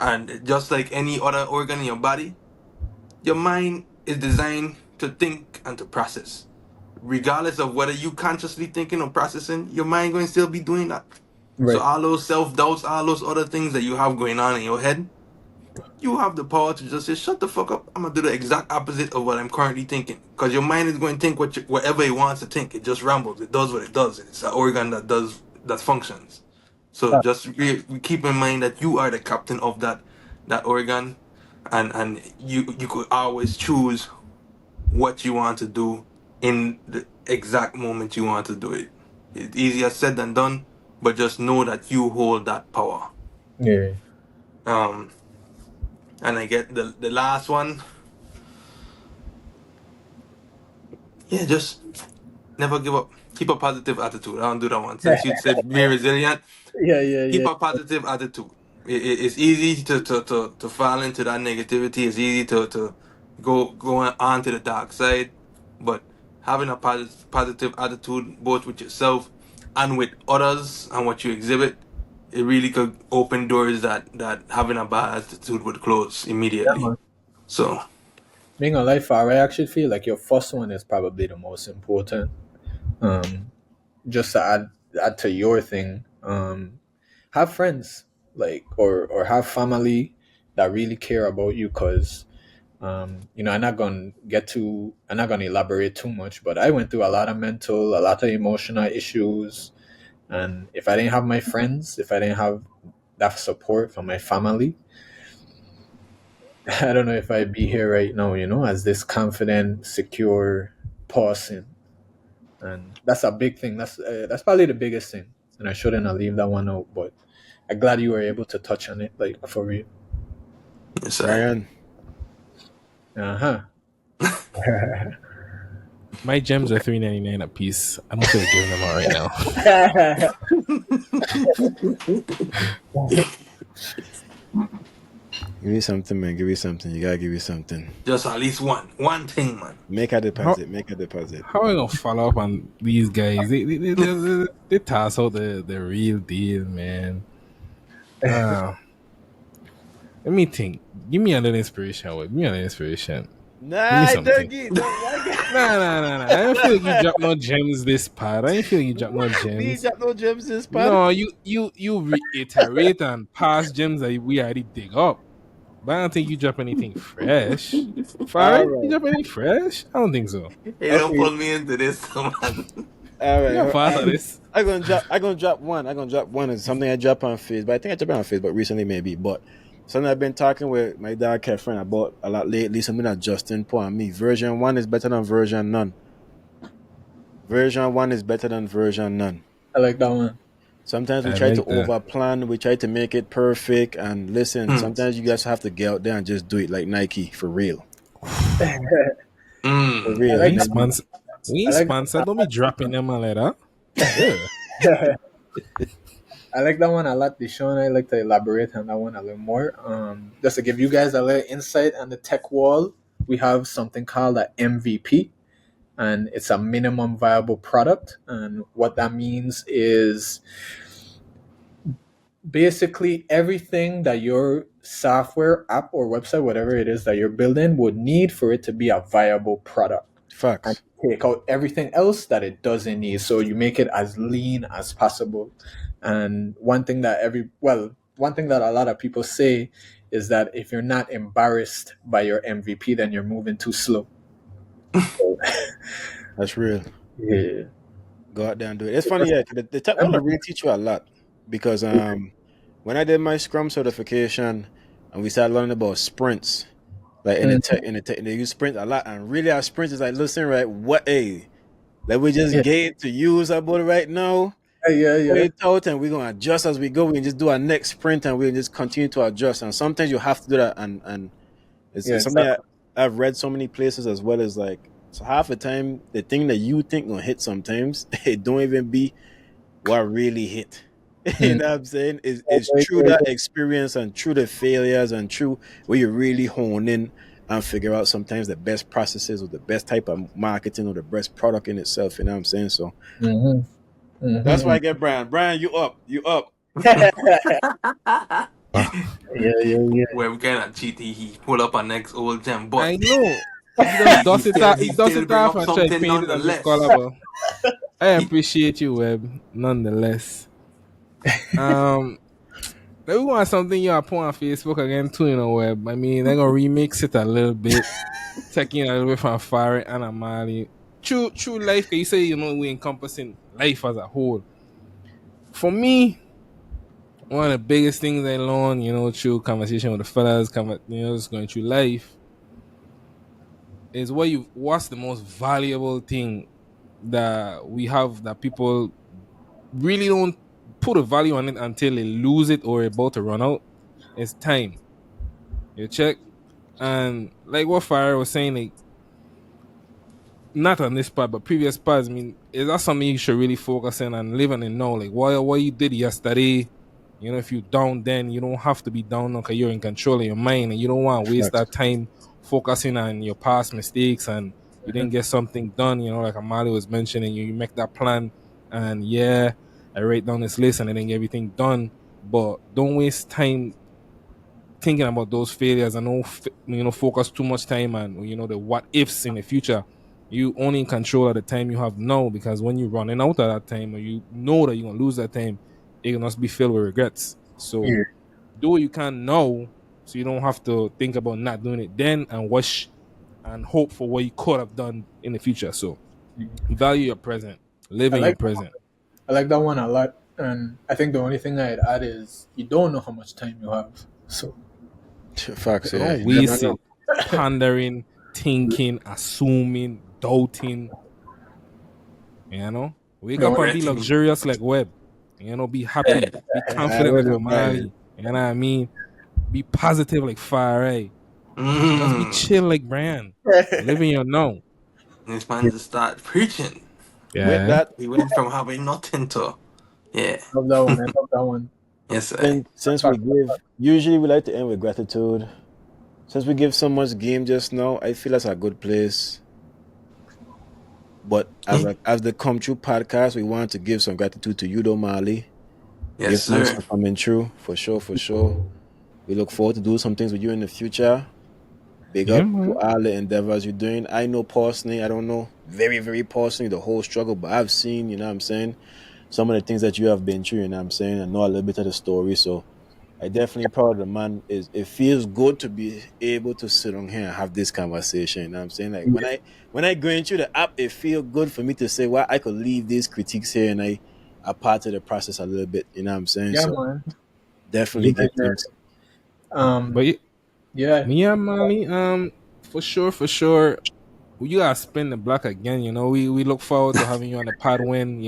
And just like any other organ in your body, your mind is designed to think and to process. Regardless of whether you consciously thinking or processing, your mind going to still be doing that. So Right. all those self-doubts, all those other things that you have going on in your head, you have the power to just say, shut the fuck up. I'm going to do the exact opposite of what I'm currently thinking. Because your mind is going to think whatever it wants to think. It just rambles. It does what it does. It's an organ that functions. So just keep in mind that you are the captain of that organ, and you could always choose what you want to do in the exact moment you want to do it. It's easier said than done, but just know that you hold that power. Yeah. Um, and I get the last one. Yeah, just never give up. Keep a positive attitude. I don't do that one. Since you said be resilient, Yeah, yeah, keep yeah. a positive attitude. It's easy to fall into that negativity. It's easy to go on to the dark side, but having a positive attitude both with yourself and with others and what you exhibit, it really could open doors that having a bad attitude would close Yeah, immediately. man. So Being a life, I actually feel like your first one is probably the most important. Um, just to add to your thing, have friends, like, or have family that really care about you, because I'm not gonna elaborate too much, but I went through a lot of emotional issues. And if I didn't have my friends, if I didn't have that support from my family, I don't know if I'd be here right now, as this confident, secure person. And that's a big thing. That's probably the biggest thing. And I shouldn't have leave that one out, but I'm glad you were able to touch on it, like, for real. yes, sir. Ryan. Uh My gems are $3.99 a piece. I don't feel like giving them out right now. huh. Give me something, man. Give me something. You gotta give me something. Just at least one thing, man. Make a How deposit. Make a deposit. how are we gonna follow up on these guys? They toss out the real deal, man. Uh, let me think. Give me another inspiration. Give me another inspiration. Give me Nah, something. Dougie. Don't Nah. I don't feel like you drop no gems this part. I don't feel like you drop no we gems. drop no gems this part. No, you reiterate and past gems that we already dig up. But I don't think you drop anything fresh. All Fire? You right. drop anything fresh? I don't think so. Hey, don't Okay. pull me into this, man. All You got right. fast at this. I'm gonna drop one. I'm gonna drop one. It's something I drop on Facebook. I think I dropped it on Facebook recently, maybe. But something I've been talking with my dad, friend about a lot lately. Something that Justin put on me. Version 1 is better than version none. Version 1 is better than version none. I like that one. Sometimes we I try to like that. over plan. We try to make it perfect. And listen, sometimes you guys have to get out there and just do it like Nike for real. For Mm. real. We like ain't that. sponsor. We I ain't like sponsor. Don't be dropping them like that. Yeah. I like that one a lot, Deshaun. I like to elaborate on that one a little more. Just to give you guys a little insight on the tech wall, we have something called a MVP, and it's a minimum viable product. And what that means is basically everything that your software, app, or website, whatever it is that you're building, would need for it to be a viable product. And Facts. take out everything else that it doesn't need. So you make it as lean as possible. And one thing that a lot of people say is that if you're not embarrassed by your MVP, then you're moving too slow. So, That's real. yeah. Go out there and do it. It's funny, yeah. The tech will really teach you a lot because when I did my Scrum certification and we started learning about sprints, like in the tech, they use sprints a lot, and really our sprints is like, listen, right, what like we just Yeah. get to use about it right now. Yeah. Put it out, and we're gonna adjust as we go. We can just do our next sprint, and we can just continue to adjust. And sometimes you have to do that, and it's Yeah, something exactly. I've read so many places as well as like. So half the time, the thing that you think gonna hit sometimes it don't even be what really hit. You know what I'm saying? It's true that experience and true the failures and true where you really hone in and figure out sometimes the best processes or the best type of marketing or the best product in itself. You know what I'm saying? So that's why I get Brian. Brian, you up? You up? Yeah. Where we cannot cheat, he pull up our next old gem, but I know. He just he dust it still off. he He dust still it bring off up and try to something paint it as a nonetheless. color. I appreciate you, Web, nonetheless. Let me want something you put on Facebook again too, Web. I mean, they're gonna remix it a little bit, taking a little bit from Fire and Amali. True life. Can you say we encompassing life as a whole? For me, one of the biggest things I learned, through conversation with the fellas, just going through life, is what's the most valuable thing that we have that people really don't put a value on it until they lose it or about to run out. It's time. You check, and like what Fire was saying, like not on this part, but previous parts. I mean, is that something you should really focus on and live in and know? Like what you did yesterday, if you down then, you don't have to be down because you're in control of your mind and you don't want to waste Facts. that time focusing on your past mistakes and you didn't get something done, like Amali was mentioning, you make that plan and yeah, I write down this list and I didn't get everything done. But don't waste time thinking about those failures and don't focus too much time on the what ifs in the future. You only in control at the time you have now, because when you're running out of that time or you know that you're gonna lose that time, it can just be filled with regrets. So Yeah. do what you can now so you don't have to think about not doing it then and wish and hope for what you could have done in the future. So value your present, live I in your like present. I like that one a lot. And I think the only thing I'd add is you don't know how much time you have. So Facts. Yeah. Don't You never waste know. it pondering, thinking, assuming, doubting. Wake up and be Regretting. luxurious like Web. Be happy, be I confident read like it, Brian. Amali. You know what I mean? Be positive like Fire. Just be Mm. chill like Brian. Live in your now. This man just start preaching. With Yeah. that, He went from having nothing to, yeah. love that one. I love that one. Yes, sir. Since we give, usually we like to end with gratitude. Since we give so much game just now, I feel that's a good place. But Yeah. as the Come True podcast, we want to give some gratitude to you, though, Mali. Yes, Give thanks sir. for coming true, for sure, for sure. We look forward to do some things with you in the future. Big Yeah, up to man. all the endeavors you're doing. I know personally, I don't know very, very personally the whole struggle, but I've seen, you know what I'm saying, some of the things that you have been through, you know what I'm saying, I know a little bit of the story. So I definitely proud of the man. Is it feels good to be able to sit on here and have this conversation. You know what I'm saying? Like when I go into the app, it feels good for me to say, well, I could leave these critiques here and I are part of the process a little bit. You know what I'm saying? Yeah, So man. definitely Yeah. give thanks. Um, But yeah. yeah, Mali, for sure, for sure. You gotta spin the block again. You know, we look forward to having you on the pod when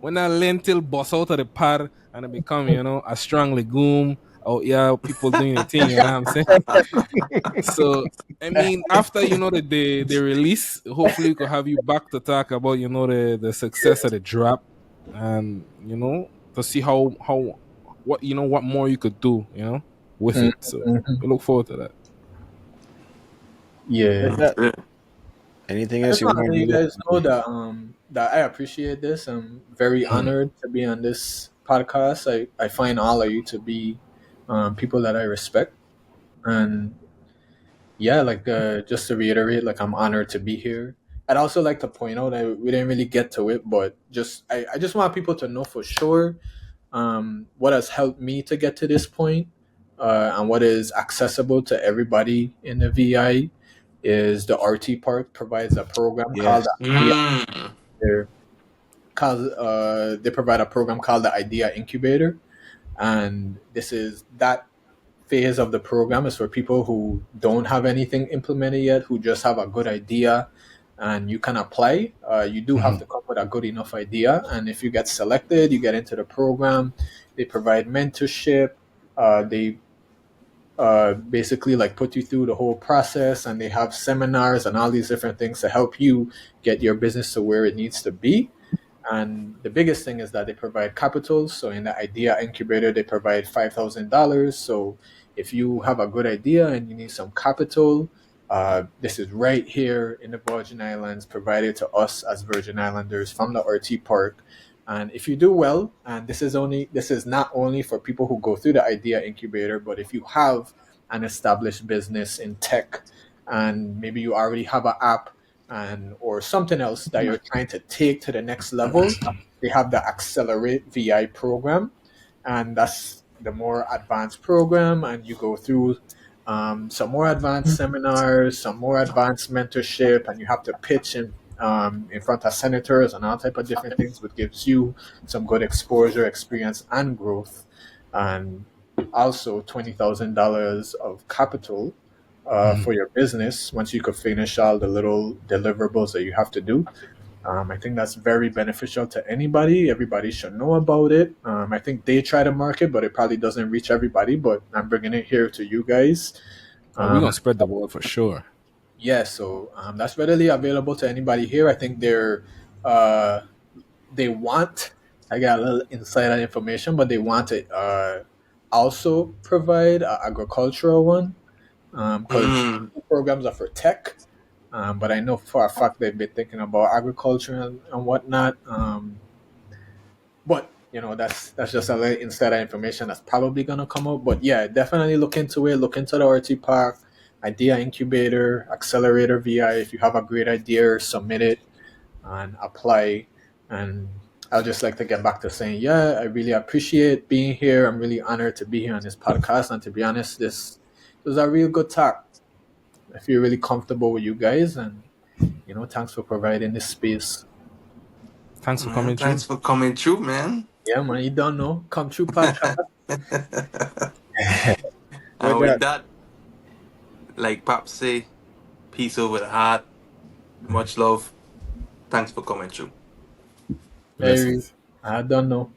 when that lentil bust out of the pod and it become a strong legume. Oh yeah, people doing the thing. You know what I'm saying? So I mean, after the release, hopefully we could have you back to talk about the success of the drop, and to see how what more you could do with Mm, it. So mhm. we look forward to that. Yeah. With that, anything I else just you want to want let to you do? guys know that I appreciate this. I'm very honored to be on this podcast. I find all of you to be people that I respect, and yeah, like just to reiterate, like I'm honored to be here. I'd also like to point out we didn't really get to it, but I just want people to know for sure what has helped me to get to this point, and what is accessible to everybody in the VI is the RT Park provides a program called Yeah. the Idea Mm. Incubator. They provide a program called the Idea Incubator, and this is that phase of the program is for people who don't have anything implemented yet, who just have a good idea, and you can apply. You do have to come with a good enough idea, and if you get selected, you get into the program. They provide mentorship. They basically like put you through the whole process, and they have seminars and all these different things to help you get your business to where it needs to be. And the biggest thing is that they provide capital. So in the idea incubator, they provide $5,000. So if you have a good idea and you need some capital, this is right here in the Virgin Islands, provided to us as Virgin Islanders from the RT Park. And if you do well, and this is not only for people who go through the idea incubator, but if you have an established business in tech, and maybe you already have an app and or something else that you're trying to take to the next level, they have the Accelerate VI program, and that's the more advanced program. And you go through some more advanced seminars, some more advanced mentorship, and you have to pitch in front of senators and all type of different things, which gives you some good exposure, experience, and growth, and also $20,000 of capital for your business once you could finish all the little deliverables that you have to do. I think that's very beneficial to anybody. Everybody should know about it. I think they try to market, but it probably doesn't reach everybody. But I'm bringing it here to you guys. Oh, we're Um, gonna spread the word for sure. yeah, so that's readily available to anybody here. I think uh, they want. I got a little insider information, but they want to also provide an agricultural one because Mm. programs are for tech. But I know for a fact they've been thinking about agriculture and whatnot. But that's just a little insider information that's probably gonna come out. But yeah, definitely look into it. Look into the RT Park Idea Incubator Accelerator VI. If you have a great idea, submit it and apply. And I'll just like to get back to saying, yeah, I really appreciate being here. I'm really honored to be here on this podcast. And to be honest, this was a real good talk. I feel really comfortable with you guys, and thanks for providing this space. Thanks for Man, coming through. thanks for coming through, man. Yeah, man, you don't know. Come true podcast. With And with that, that, like Pop say, peace over the heart. Much love. Thanks for coming through. Hey, Blessings. I don't know.